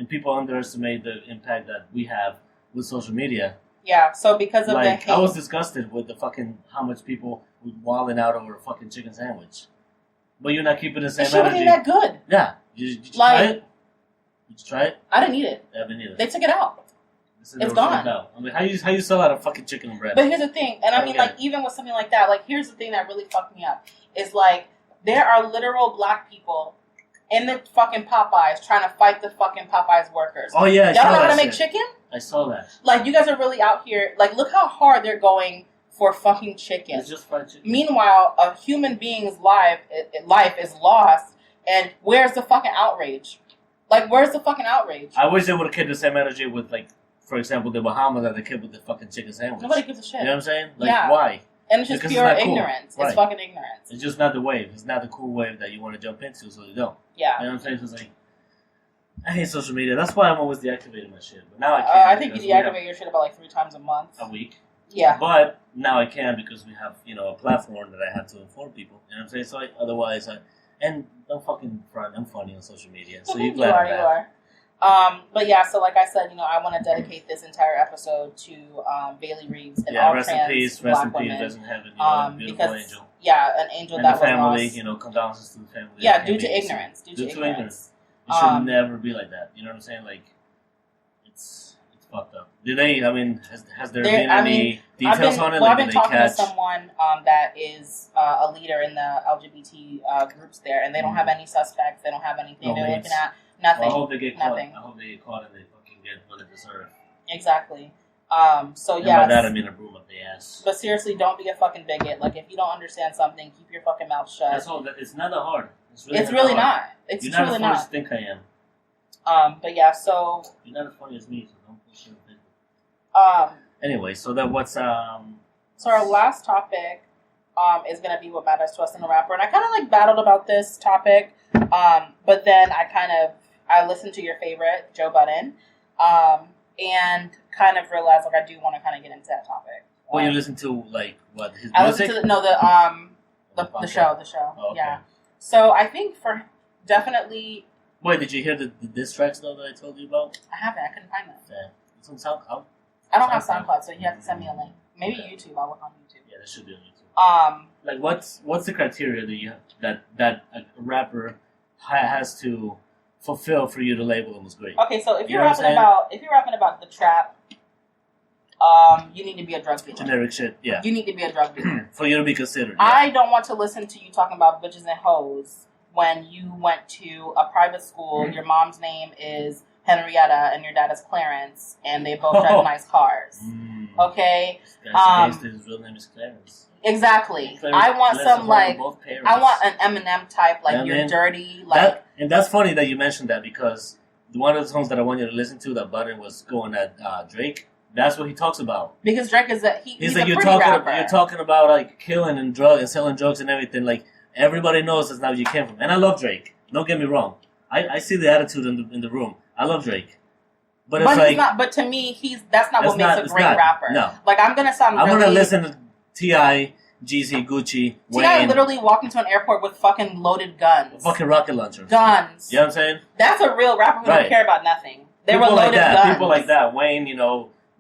people underestimate the impact that we have with social media. Yeah, so because of the hate. I was disgusted with the fucking, how much people were wilding out over a fucking chicken sandwich. But you're not keeping the same energy. It wasn't that good. Yeah. Did you try it? Did you try it? I didn't eat it. I haven't either. They took it out. It's gone. I mean, how you sell out a fucking chicken and bread? But here's the thing, and I mean, like, even with something like that, like, here's the thing that really fucked me up, is like, there are literal black people in the fucking Popeyes trying to fight the fucking Popeyes workers. Oh yeah, y'all don't know how to make chicken? I saw that. Like, you guys are really out here. Like, look how hard they're going for fucking chicken. It's just fried chicken. Meanwhile, a human being's life is lost, and where's the fucking outrage? Like, where's the fucking outrage? I wish they would have kept the same energy with, like, for example, the Bahamas are the kid with the fucking chicken sandwich. Nobody gives a shit. You know what I'm saying? Like, why? And it's just because pure it's ignorance. Cool. It's fucking ignorance. It's just not the wave. It's not the cool wave that you want to jump into, so you don't. Yeah. You know what I'm saying? So it's like, I hate social media. That's why I'm always deactivating my shit. But now I can't. I think you deactivate your shit about like 3 times a month. A week. Yeah. But now I can because we have, a platform that I have to inform people. You know what I'm saying? So otherwise, and don't fucking front. I'm funny on social media. So you're glad you are. But yeah, so like I said, I want to dedicate this entire episode to Bailey Reeves and all rest trans in peace, black rest in women. peace, rest in heaven, beautiful because, angel. Yeah, an angel and that the family, was lost. Condolences to the family. Yeah, due to ignorance. Due to ignorance. It should never be like that. You know what I'm saying? Like, it's fucked up. Has there been any details on it? Well, I've been talking to someone that is a leader in the LGBT groups there, and they don't have any suspects. They don't have anything. They're looking at nothing. Well, I hope they get caught. Nothing. I hope they get caught and they fucking get what they deserve. Exactly. So and yeah. by that I mean a broom up the ass. But seriously, don't be a fucking bigot. Like, if you don't understand something, keep your fucking mouth shut. That's all. It's not that hard. It's really not. It's You're truly not as not. funny as you think I am. But yeah, so you're not as funny as me, so don't bullshit. Anyway, so what's So our last topic is gonna be what matters to us in the rapper, and I kind of like battled about this topic, but then I listened to your favorite Joe Budden, and kind of realized like I do want to kind of get into that topic. Well, you listen to like what his music? I listened to the show. Oh, okay. Yeah. So I think for definitely. Wait, did you hear the diss tracks though that I told you about? I haven't. I couldn't find them. Yeah, it's on SoundCloud. I don't have SoundCloud, so you have to send me a link. Maybe YouTube. I'll look on YouTube. Yeah, that should be on YouTube. Like what's the criteria that you have, that a rapper has to fulfill for you to label him as great? Okay, so if you're rapping about the trap, you need to be a drug dealer. Generic shit, yeah. You need to be a drug dealer for you to be considered. Yeah. I don't want to listen to you talking about bitches and hoes when you went to a private school. Your mom's name is Henrietta and your dad is Clarence, and they both drive nice cars. Okay, his real name is Clarence. Exactly. Clarence, I want some like I want an Eminem type, like you're dirty, like. And that's funny that you mentioned that, because one of the songs that I want you to listen to that Budden was going at Drake. That's what he talks about. Because Drake is he's like, you're talking about like killing and selling drugs and everything. Like, everybody knows that's not where you came from. And I love Drake. Don't get me wrong. I see the attitude in the room. I love Drake. But it's he's not. But to me, that's not what makes a great rapper. No. Like, I'm gonna listen to T.I., Jeezy, Gucci, Wayne. T.I. literally walked into an airport with fucking loaded guns. Fucking rocket launchers. Guns. You know what I'm saying? That's a real rapper who don't care about nothing. They were loaded guns. People like that. Wayne,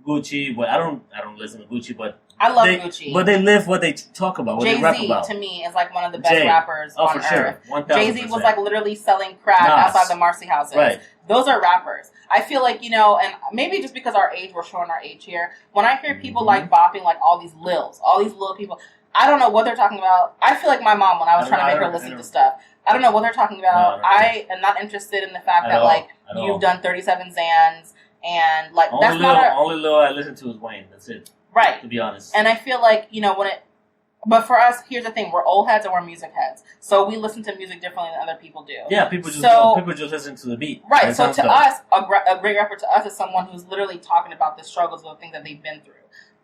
Gucci. But I don't listen to Gucci, but I love Gucci. But they live what they talk about, what they rap about. Jay-Z, to me, is like one of the best rappers on earth. Sure. 1000%. Jay-Z was like literally selling crack outside the Marcy houses. Right. Those are rappers. I feel like, and maybe just because we're showing our age here, when I hear people like bopping like all these little people, I don't know what they're talking about. I feel like my mom when I was trying to make her listen to stuff. I don't know what they're talking about. I am not interested in the fact that like you've done 37 Xans and like that's not only Lil I listen to is Wayne. That's it. Right. To be honest. And I feel like, but for us, here's the thing: we're old heads and we're music heads, so we listen to music differently than other people do. Yeah, people just listen to the beat. Right. So to us, a great rapper to us is someone who's literally talking about the struggles of the things that they've been through.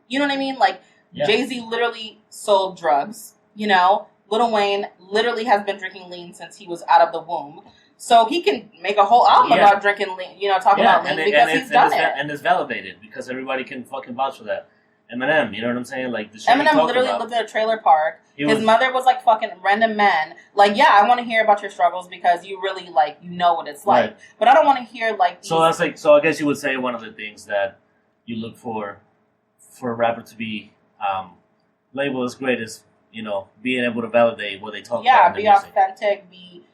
You know what I mean? Like Jay-Z literally sold drugs. Lil Wayne literally has been drinking lean since he was out of the womb. So he can make a whole album about drinking lean, talking about lean because he's done it. And it's validated because everybody can fucking vouch for that. Eminem, you know what I'm saying? Like, the shit Eminem literally lived in a trailer park. His mother was like fucking random men. Like, yeah, I want to hear about your struggles because you really like what it's like. Right. But I don't want to hear like. So that's like. So I guess you would say one of the things that you look for a rapper to be labeled as great is being able to validate what they talk about. Yeah, be authentic.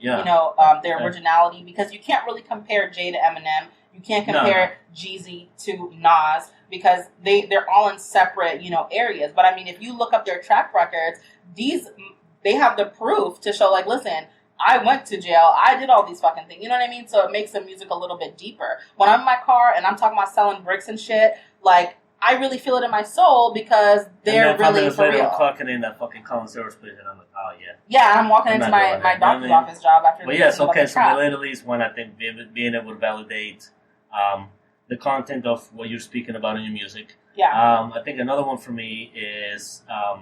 Their originality, because you can't really compare Jay to Eminem. You can't compare Jeezy to Nas because they're all in separate, areas. But I mean, if you look up their track records, they have the proof to show, like, listen, I went to jail. I did all these fucking things. You know what I mean? So it makes the music a little bit deeper. When I'm in my car and I'm talking about selling bricks and shit, like, I really feel it in my soul because they're really for real. I'm clocking in that fucking Colin Sanders place and I'm like, oh yeah. Yeah, I'm walking into my doctor's office job after. But yes, okay. So the later least one, I think being able to validate the content of what you're speaking about in your music. Yeah. I think another one for me is I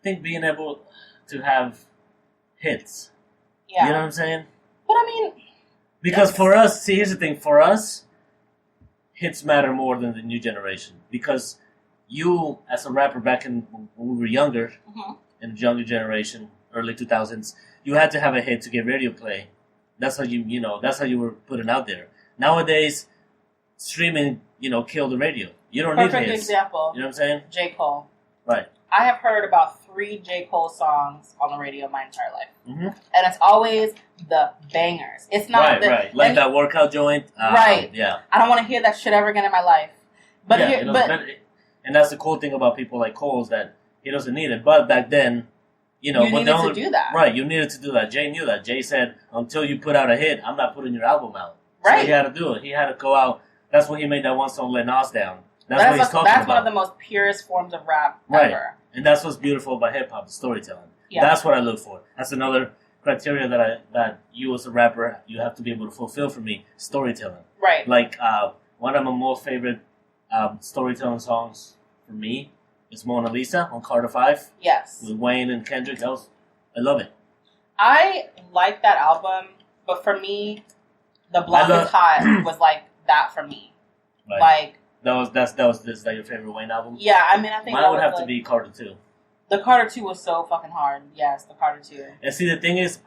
think being able to have hits. Yeah. You know what I'm saying? But I mean, because for us, see, here's the thing. For us, hits matter more than the new generation. Because you, as a rapper back when we were younger, in the younger generation, early 2000s, you had to have a hit to get radio play. That's how that's how you were putting out there. Nowadays, streaming, killed the radio. You don't need hits. Perfect example. You know what I'm saying? J. Cole. Right. I have heard about 3 J. Cole songs on the radio my entire life. Mm-hmm. And it's always the bangers. It's not right. Like that workout joint. Right. Yeah. I don't want to hear that shit ever again in my life. But and that's the cool thing about people like Cole is that he doesn't need it. But back then, you needed to do that. Right, you needed to do that. Jay knew that. Jay said, until you put out a hit, I'm not putting your album out. Right. So he had to do it. He had to go out. That's when he made that one song, Let Nas Down. That's what he's talking about. That's one of the most purest forms of rap ever. And that's what's beautiful about hip-hop, the storytelling. Yeah. That's what I look for. That's another criteria that you as a rapper, you have to be able to fulfill for me, storytelling. Right. Like, one of my most favorite storytelling songs for me is Mona Lisa on Carter 5. Yes. With Wayne and Kendrick. I love it. I like that album, but for me, The Block is Hot was like that for me. Right. Like, Is that your favorite Wayne album? yeah, I mean, I think mine would have to be Carter 2. The Carter 2 was so fucking hard. Yes, the Carter 2. And see, the thing is,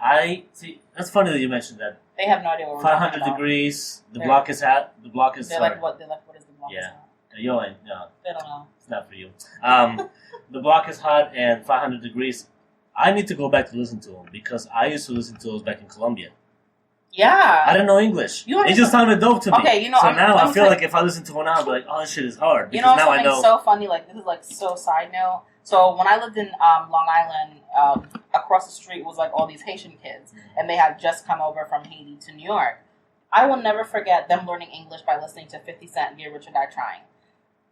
that's funny that you mentioned that. They have no idea what we're 500 talking degrees, the block is hot, the block is They're hard. like, what is the block is hot? Yo, ain't, no. They don't know. It's not for you. The block is hot and 500 degrees. I need to go back to listen to them because I used to listen to those back in Colombia. Yeah. I didn't know English. It just sounded dope to me. Okay, so now I feel like if I listen to one now, I'll be like, oh, this shit is hard. Because now I know. So funny, like, this is like so side note. So when I lived in Long Island, across the street was like all these Haitian kids, and they had just come over from Haiti to New York. I will never forget them learning English by listening to 50 Cent, Get Rich or Die Trying.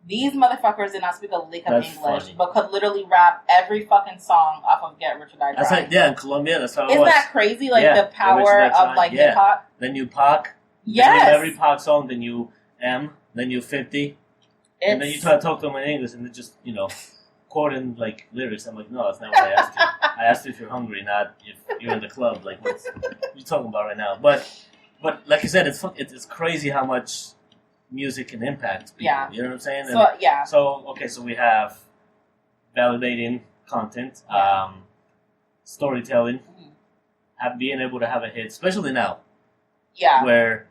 These motherfuckers did not speak a lick of English, but could literally rap every fucking song off of Get Rich or Die Trying. That's like, in Colombia, that's how it was. Isn't that crazy? Like, the power of, like, hip-hop? Then you Pac. Yes. Then every Pac song, then you M, then you 50. And then you try to talk to them in English, and they just, quoting, like, lyrics. I'm like, no, that's not what I asked you. I asked you if you're hungry, not if you're in the club. Like, what you talking about right now? But like I said, it's crazy how much music can impact people. Yeah. You know what I'm saying? So, yeah. So we have validating content, storytelling, being able to have a hit, especially now. Yeah. Where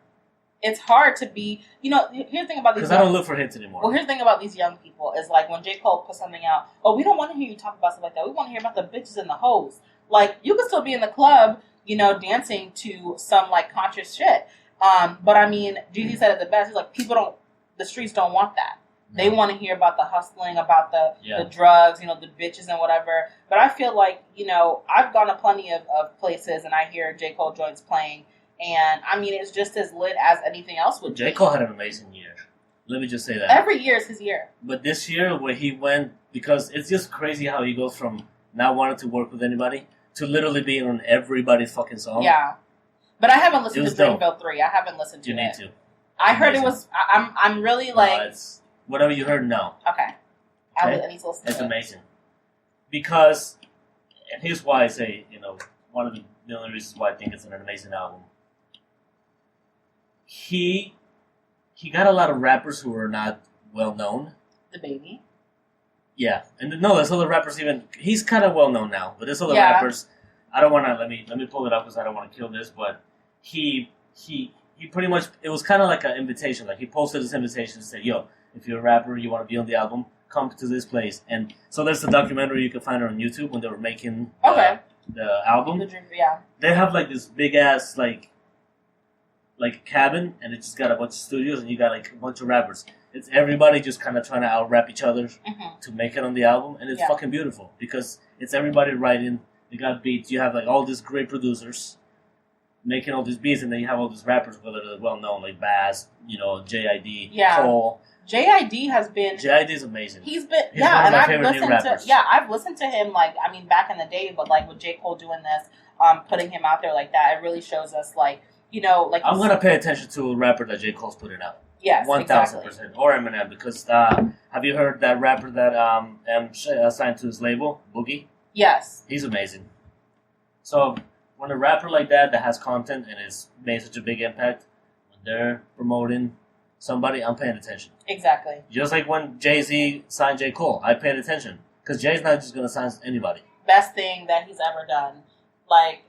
it's hard to be, here's the thing about these. Because I don't look for hits anymore. Well, here's the thing about these young people is like when J. Cole puts something out, we don't want to hear you talk about stuff like that. We want to hear about the bitches and the hoes. Like, you can still be in the club, dancing to some like conscious shit. But I mean, Jeezy said it the best. He's like, the streets don't want that. They want to hear about the hustling, about the drugs, the bitches and whatever. But I feel like, I've gone to plenty of places and I hear J. Cole joints playing. And, I mean, it's just as lit as anything else would be. J. Cole had an amazing year. Let me just say that. Every year is his year. But this year, where he went, because it's just crazy how he goes from not wanting to work with anybody to literally being on everybody's fucking song. Yeah. But I haven't listened to Dreamville 3. I haven't listened to it. You need to. I heard it was, I'm really like. It's, whatever you heard, no. Okay. I need to listen to it. It's amazing. Because, and here's why I say, one of the million reasons why I think it's an amazing album. He got a lot of rappers who are not well known. The Baby. Yeah, and there's other rappers even. He's kind of well known now, but there's other rappers. I don't want to let me pull it up because I don't want to kill this. But he pretty much, it was kind of like an invitation. Like, he posted his invitation and said, "Yo, if you're a rapper, you want to be on the album, come to this place." And so there's a documentary you can find on YouTube when they were making the album. They have like this big ass like cabin, and it just got a bunch of studios, and you got like a bunch of rappers. It's everybody just kind of trying to out-rap each other to make it on the album, and it's fucking beautiful because it's everybody writing. They got beats. You have like all these great producers making all these beats, and then you have all these rappers, whether they're well-known, like Baz, JID, Cole. JID has been. JID is amazing. He's been, He's one of my favorite new rappers. I've listened to him, like, back in the day, but like with J. Cole doing this, putting him out there like that, it really shows us like, you know, like I'm gonna pay attention to a rapper that J. Cole's putting out. Yes, 1,000%. Or Eminem, because have you heard that rapper that M signed to his label, Boogie? Yes. He's amazing. So when a rapper like that has content and has made such a big impact, when they're promoting somebody, I'm paying attention. Exactly. Just like when Jay-Z signed J. Cole, I paid attention. Because Jay's not just going to sign anybody. Best thing that he's ever done. Like,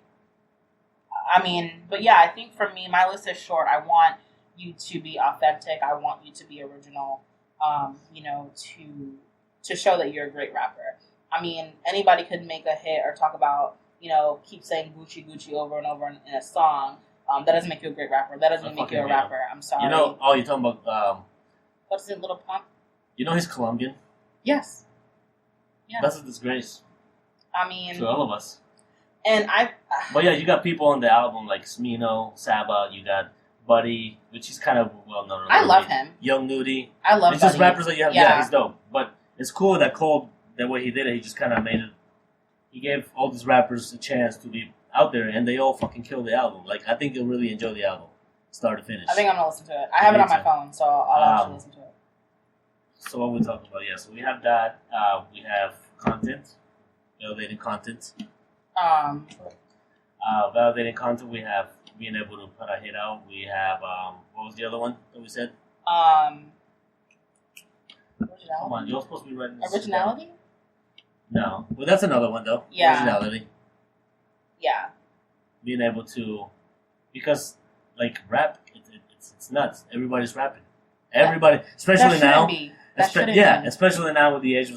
I mean, but yeah, I think for me, my list is short. I want you to be authentic. I want you to be original, you know, to show that you're a great rapper. I mean, anybody could make a hit or talk about, you know, keep saying Gucci, Gucci over and over in a song. That doesn't make you a great rapper. That doesn't make you a rapper. I'm sorry. You know, you're talking about... what's it, Little Pump? You know he's Colombian? Yes. Yeah. That's a disgrace. I mean... to all of us. And But yeah, you got people on the album like Smino, Saba, you got Buddy, which is kind of well known. I love him. Young Nudie. I love It's just Buddy. rappers that you have. Yeah, he's dope. But it's cool that Cole, the way he did it, he just kind of made it. He gave all these rappers a chance to be out there, and they all fucking killed the album. Like, I think you'll really enjoy the album, start to finish. I think I'm gonna listen to it. I have it on my phone, so I'll actually listen to it. So what we talking about? Yeah, so we have that. We have content, validating content. Validating content. We have being able to put a hit out. We have what was the other one that we said? Originality. Come on, you're supposed to be writing this. Originality? No, well that's another one though. Yeah. Originality. Yeah. Being able to, because like rap, it's nuts. Everybody's rapping. Everybody, especially now. Especially now with the age of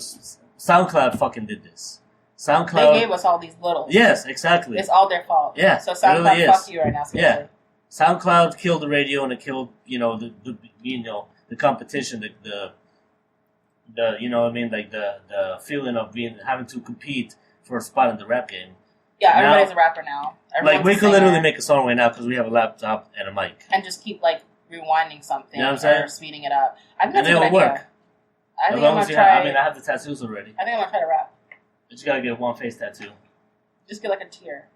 SoundCloud, fucking did this. SoundCloud. They gave us all these littles. Yes, exactly. It's all their fault. Yeah. So SoundCloud, really fuck you right now. Seriously. Yeah. SoundCloud killed the radio and it killed the competition, the you know what I mean, like the feeling of having to compete for a spot in the rap game. Yeah, everybody's a rapper now. Like we could literally make a song right now because we have a laptop and a mic and just keep like rewinding something, you know what I'm saying? Or speeding it up. I think that's and a good it'll idea. work. I think I'm gonna try. I mean, I have the tattoos already. I think I'm gonna try to rap. You just gotta get one face tattoo. Just get like a tear.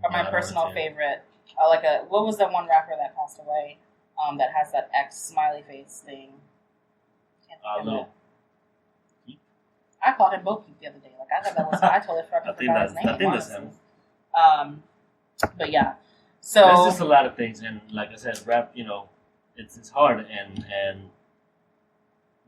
Or my personal favorite. What was the one rapper that passed away? That has that X smiley face thing. Lil. I called him Bo Peep the other day. Like I thought that was. I totally forgot his name. I think that's him. But yeah. So there's just a lot of things, and like I said, rap. You know, it's hard, and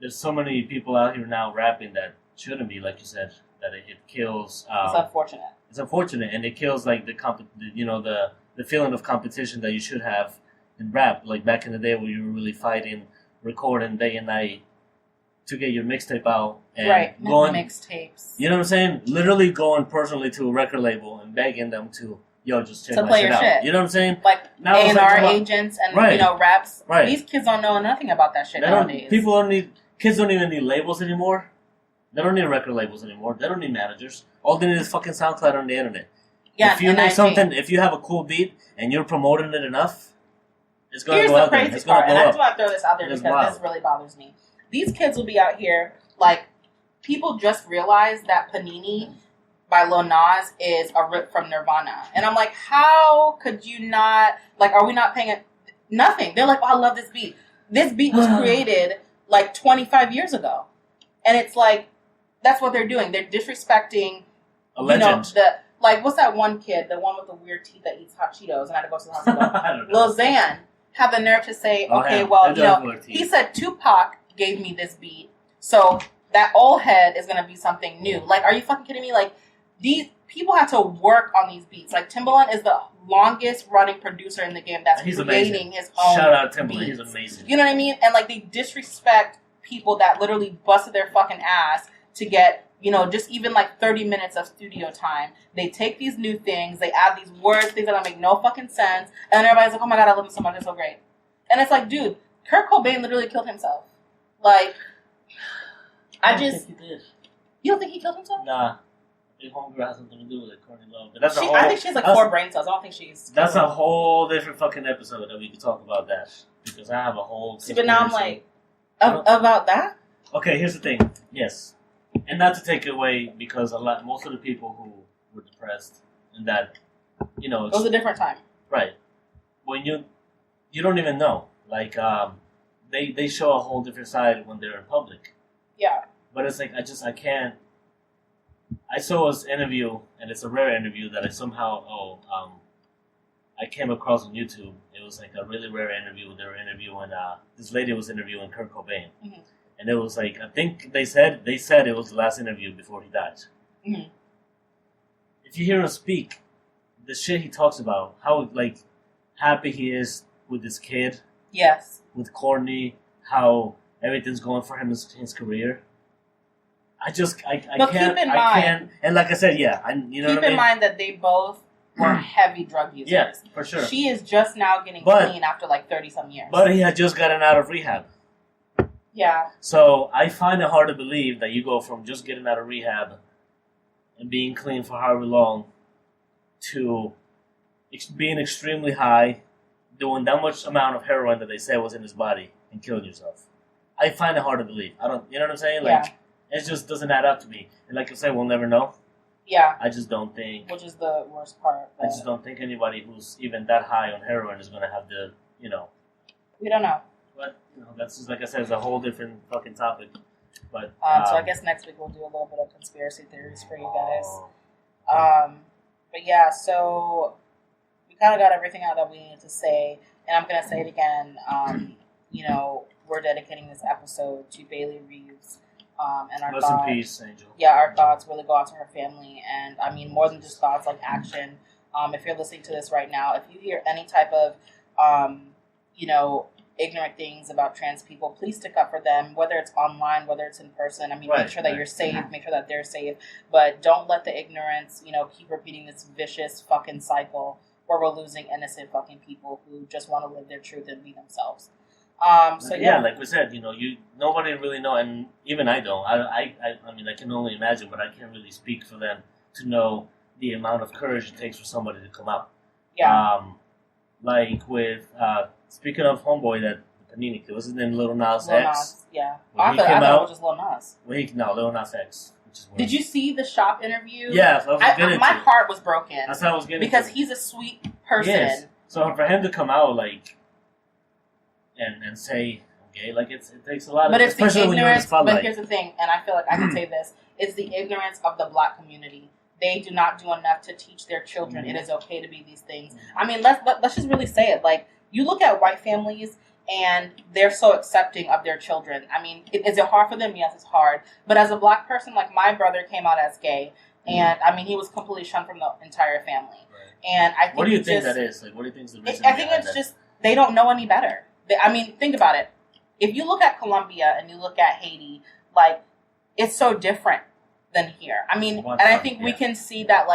there's so many people out here now rapping that shouldn't be, like you said, that it kills. It's unfortunate. It's unfortunate, and it kills like the feeling of competition that you should have in rap. Like back in the day, where you were really fighting, recording day and night to get your mixtape out, and going mixtapes. You know what I'm saying? Literally going personally to a record label and begging them to just check to my play shit your out. shit. You know what I'm saying? Like now A&R agents and raps. Right. These kids don't know nothing about that shit nowadays. Kids don't even need labels anymore. They don't need record labels anymore. They don't need managers. All they need is fucking SoundCloud on the internet. Yeah, if you need something, if you have a cool beat and you're promoting it enough, it's gonna go out there. It's gonna blow up. And I just want to throw this out there because this really bothers me. These kids will be out here like people just realized that Panini by Lil Nas is a rip from Nirvana, and I'm like, how could you not? Like, are we not paying it? Nothing. They're like, oh, I love this beat. This beat was created like 25 years ago, and it's like that's what they're doing. They're disrespecting a legend. What's that one kid, the one with the weird teeth that eats hot Cheetos and had to go to the hospital? Lil Xan had the nerve to say, he said Tupac gave me this beat, so that old head is going to be something new. Like, are you fucking kidding me? Like, these people have to work on these beats. Like, Timbaland is the longest running producer in the game that's creating his own Shout out Timbaland, beats. he's amazing. You know what I mean? And, like, they disrespect people that literally busted their fucking ass to get, just even like 30 minutes of studio time. They take these new things, they add these words, things that don't make no fucking sense, and then everybody's like, oh my god, I love him so much, it's so great. And it's like, dude, Kurt Cobain literally killed himself. Like, I think he did. You don't think he killed himself? Nah. I think Homegirl has something to do with it, Courtney Love. But I think she has like 4 brain cells. I don't think she's... That's a whole different fucking episode that we could talk about that. Because I have a whole... See, but now I'm like, about that? Okay, here's the thing. Yes. And not to take it away, because most of the people who were depressed and that, it was a different time. Right. when you don't even know. Like, they show a whole different side when they're in public. Yeah. But it's like, I can't. I saw his interview, and it's a rare interview that I somehow, I came across on YouTube. It was like a really rare interview. They were interviewing, this lady was interviewing Kurt Cobain. Mm-hmm. And it was like, I think they said it was the last interview before he died. Mm-hmm. If you hear him speak, the shit he talks about, how, like, happy he is with his kid. Yes. With Courtney, how everything's going for him in his career. I can't. And like I said, yeah, keep in mind that they both were heavy drug users. Yeah, for sure. She is just now getting clean after like 30-some years. But he had just gotten out of rehab. Yeah. So I find it hard to believe that you go from just getting out of rehab and being clean for however long to being extremely high, doing that much amount of heroin that they said was in his body and killing yourself. I find it hard to believe. I don't, you know what I'm saying? Like, it just doesn't add up to me. And like I said, we'll never know. Yeah. I just don't think. Which is the worst part. I just don't think anybody who's even that high on heroin is going to have the, We don't know. But, that's just, like I said, it's a whole different fucking topic. But so I guess next week we'll do a little bit of conspiracy theories for you guys. But yeah, so we kind of got everything out that we needed to say. And I'm going to say it again. We're dedicating this episode to Bailey Reeves. And our Rest in peace, Angel. Yeah, our thoughts really go out to her family. And I mean, more than just thoughts, like action. If you're listening to this right now, if you hear any type of, ignorant things about trans people, please stick up for them, whether it's online, whether it's in person. I mean, make sure that you're safe, make sure that they're safe, but don't let the ignorance, keep repeating this vicious fucking cycle where we're losing innocent fucking people who just want to live their truth and be themselves. Like we said, nobody really know, and even I don't. I mean, I can only imagine, but I can't really speak for them to know the amount of courage it takes for somebody to come out. Yeah. Like with speaking of homeboy, that Panini kid, what's his name? Lil Nas X. Yeah. I thought it was just Lil Nas. Lil Nas X. Did you see the shop interview? Yeah, my heart was broken. That's how I was getting because he's a sweet person. Yes. So for him to come out and say I'm gay, it takes a lot. But of, it's the ignorance. But here's the thing, and I feel like I can say this: it's the ignorance of the Black community. They do not do enough to teach their children it is okay to be these things. I mean, let's just really say it. Like, you look at white families and they're so accepting of their children. I mean, is it hard for them? Yes, it's hard. But as a Black person, like my brother came out as gay, and I mean, he was completely shunned from the entire family. Right. And I think what do you think that is? Like, what do you think is the reason? I think it's just they don't know any better. I mean, think about it. If you look at Colombia and you look at Haiti, it's so different than here. I mean, and I think we can see that,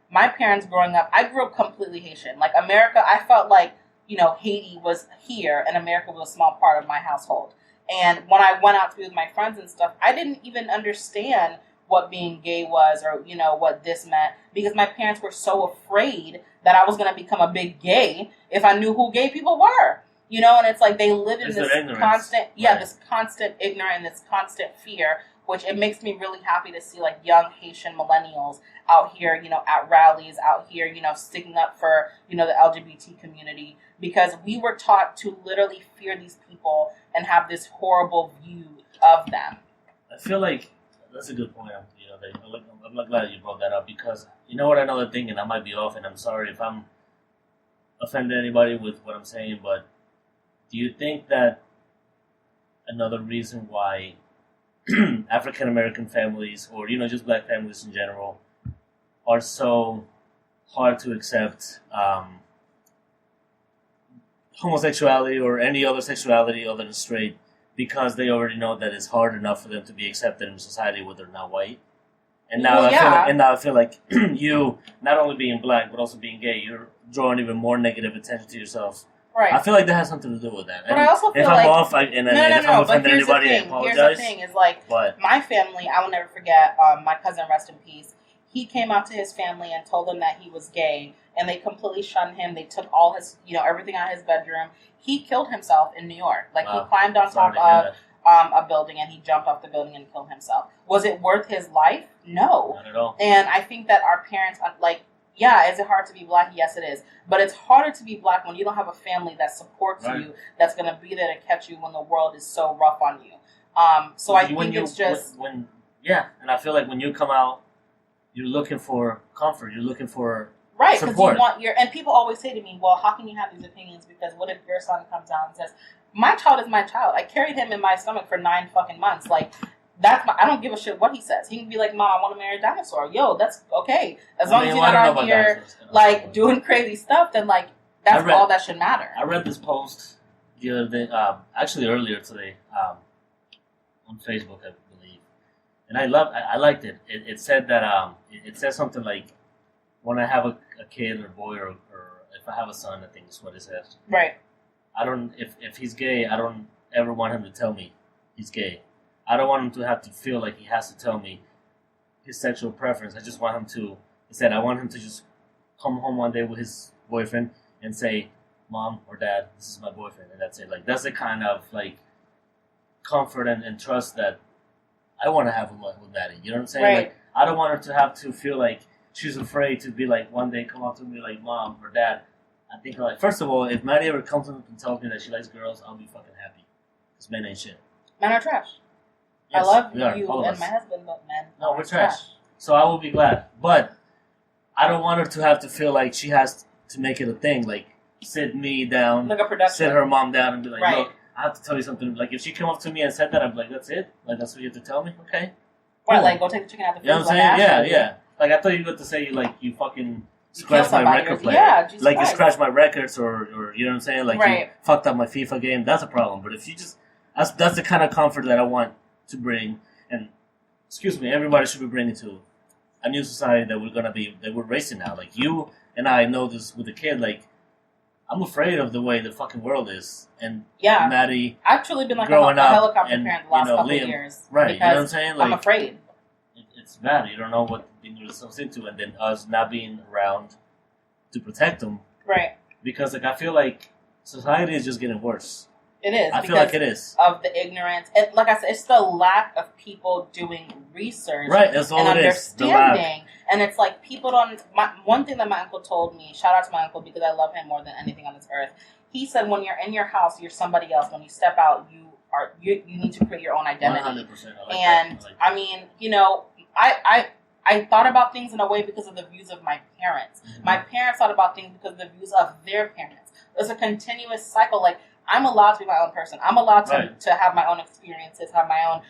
my parents growing up, I grew up completely Haitian. Like, America, I felt like, Haiti was here and America was a small part of my household. And when I went out to be with my friends and stuff, I didn't even understand what being gay was or, what this meant, because my parents were so afraid that I was going to become a big gay if I knew who gay people were. And it's like they live in this constant, this constant ignorance and this constant fear, which it makes me really happy to see young Haitian millennials out here, at rallies, out here, sticking up for, the LGBT community, because we were taught to literally fear these people and have this horrible view of them. I feel like that's a good point. I'm glad you brought that up, because another thing, and I might be off, and I'm sorry if I'm offending anybody with what I'm saying, but do you think that another reason why African American families, or just Black families in general, are so hard to accept homosexuality or any other sexuality other than straight, because they already know that it's hard enough for them to be accepted in society where they're not white? And now I feel like you, not only being Black but also being gay, you're drawing even more negative attention to yourself. Right. I feel like that has something to do with that. But I also feel if I'm off, and if I'm offending anybody, I apologize. Here's the thing: is my family. I will never forget. My cousin, rest in peace. He came out to his family and told them that he was gay, and they completely shunned him. They took all his, everything out of his bedroom. He killed himself in New York. He climbed on top of a building and he jumped off the building and killed himself. Was it worth his life? No, not at all. And I think that our parents, Yeah, is it hard to be black? Yes, it is. But it's harder to be black when you don't have a family that supports you, that's going to be there to catch you when the world is so rough on you. So I think it's just... and I feel like when you come out, you're looking for comfort. You're looking for right, because you support. want your... And people always say to me, well, how can you have these opinions? Because what if your son comes out and says, my child is my child. I carried him in my stomach for 9 fucking months. Like... I don't give a shit what he says. He can be like, Mom, I want to marry a dinosaur. Yo, that's okay. As long as you're not out here, like, doing crazy stuff, then, like, that's all that should matter. I read this post the other day, actually earlier today, on Facebook, I believe. And I liked it. It said that, it says something like, when I have a kid or boy, or if I have a son, I think is what it says. Right. If he's gay, I don't ever want him to tell me he's gay. I don't want him to have to feel like he has to tell me his sexual preference. I just want him to, he said, I want him to just come home one day with his boyfriend and say, Mom or Dad, this is my boyfriend. And that's it. Like, that's the kind of, like, comfort and trust that I want to have with Maddie. You know what I'm saying? Right. Like, I don't want her to have to feel like she's afraid to be like, one day come up to me like, Mom or Dad. I think, like, first of all, if Maddie ever comes up and tells me that she likes girls, I'll be fucking happy. Because men ain't shit. Men are trash. Yes, I love you and my husband, but men we're trash. So I will be glad. But I don't want her to have to feel like she has to make it a thing. Like, sit me down, like a production. Sit her mom down and be like, look, I have to tell you something. Like, if she came up to me and said that, I'd be like, that's it? Like, that's what you have to tell me? Okay. Right, cool. Like, go take the chicken out the freezer. You know what I'm saying? Yeah. Like, I thought you were going to say, like, you fucking scratched my record player. Yeah, like, you scratched my records or, you know what I'm saying? Like, you fucked up my FIFA game. That's a problem. But if you just, that's the kind of comfort that I want to bring. And, excuse me, everybody should be bringing to a new society that we're racing now. Like, you and I know this with a kid, like, I'm afraid of the way the fucking world is. And Maddie, I've truly been like a helicopter parent the last couple of years. Right, you know what I'm saying? Like, I'm afraid. It's bad. You don't know what being yourself into, and then us not being around to protect them. Right. Because, like, I feel like society is just getting worse. It is. I feel like it is. Of the ignorance. And like I said, it's the lack of people doing research. Right, that's all and it understanding. And it's like people don't... one thing that my uncle told me, shout out to my uncle because I love him more than anything on this earth. He said when you're in your house, you're somebody else. When you step out, you need to create your own identity. 100%. I mean, you know, I thought about things in a way because of the views of my parents. Mm-hmm. My parents thought about things because of the views of their parents. It's a continuous cycle. Like, I'm allowed to be my own person. I'm allowed to have my own experiences, have my own,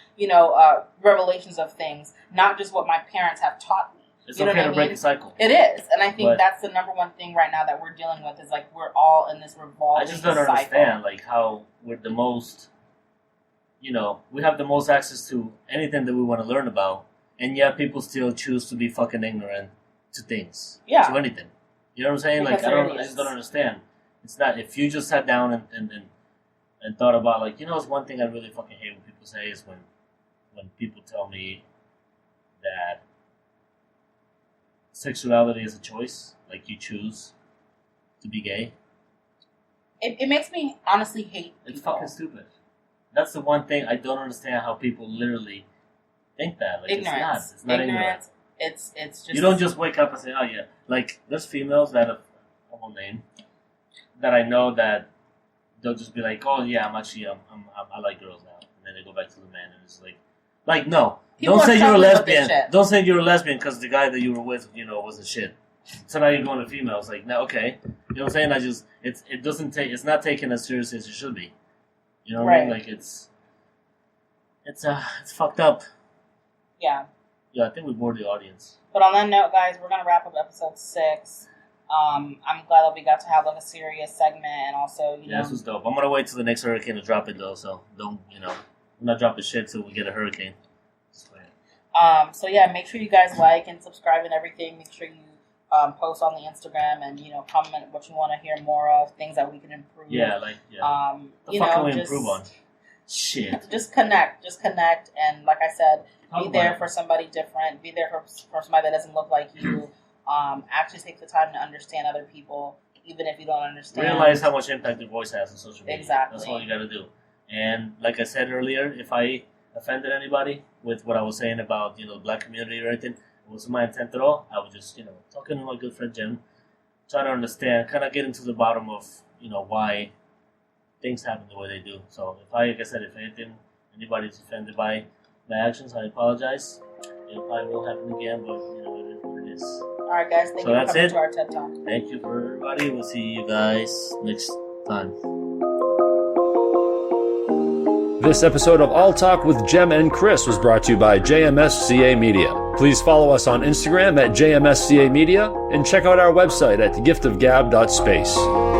revelations of things, not just what my parents have taught me. It's okay to break a cycle. It is. And I think that's the number one thing right now that we're dealing with is, like, we're all in this revolving cycle. I just don't understand, like, how we're the most, we have the most access to anything that we want to learn about, and yet people still choose to be fucking ignorant to things. Yeah. To anything. You know what I'm saying? Because like, I just don't understand. It's not, if you just sat down and thought about, like, it's one thing I really fucking hate when people say is when people tell me that sexuality is a choice, like you choose to be gay. It makes me honestly hate people. It's fucking stupid. That's the one thing I don't understand how people literally think that. Like, ignorance. It's not ignorance. It's just... You don't just wake up and say, oh yeah. Like, there's females that have a whole name that I know that they'll just be like, oh yeah, I like girls now. And then they go back to the man and it's like no. Don't say you're a lesbian. Don't say you're a lesbian because the guy that you were with, was a shit. So now you're going to females. Like, no, okay. You know what I'm saying? It's not taken as seriously as it should be. You know what I mean? Like, it's fucked up. Yeah. Yeah, I think we bored the audience. But on that note, guys, we're going to wrap up episode 6. I'm glad that we got to have, like, a serious segment and also, Yeah, this was dope. I'm going to wait till the next hurricane to drop it, though, so don't, we're not dropping shit till we get a hurricane. So yeah, make sure you guys like and subscribe and everything. Make sure you post on the Instagram and comment what you want to hear more of, things that we can improve. Yeah, the fuck can we improve on? Shit. Just connect, and like I said, be there for somebody different. Be there for somebody that doesn't look like you. Actually take the time to understand other people, even if you don't understand. Realize how much impact your voice has on social media. Exactly. That's all you got to do. And like I said earlier, if I offended anybody with what I was saying about the black community or anything, It wasn't my intent at all. I was just, talking to my good friend Jim, trying to understand, kind of getting to the bottom of, why things happen the way they do. So like I said, if anybody's offended by my actions, I apologize. It probably will happen again, but it is what it is. All right, guys. Thank you for coming to our TED Talk. Thank you for everybody. We'll see you guys next time. This episode of All Talk with Jem and Chris was brought to you by JMSCA Media. Please follow us on Instagram at JMSCA Media and check out our website at giftofgab.space.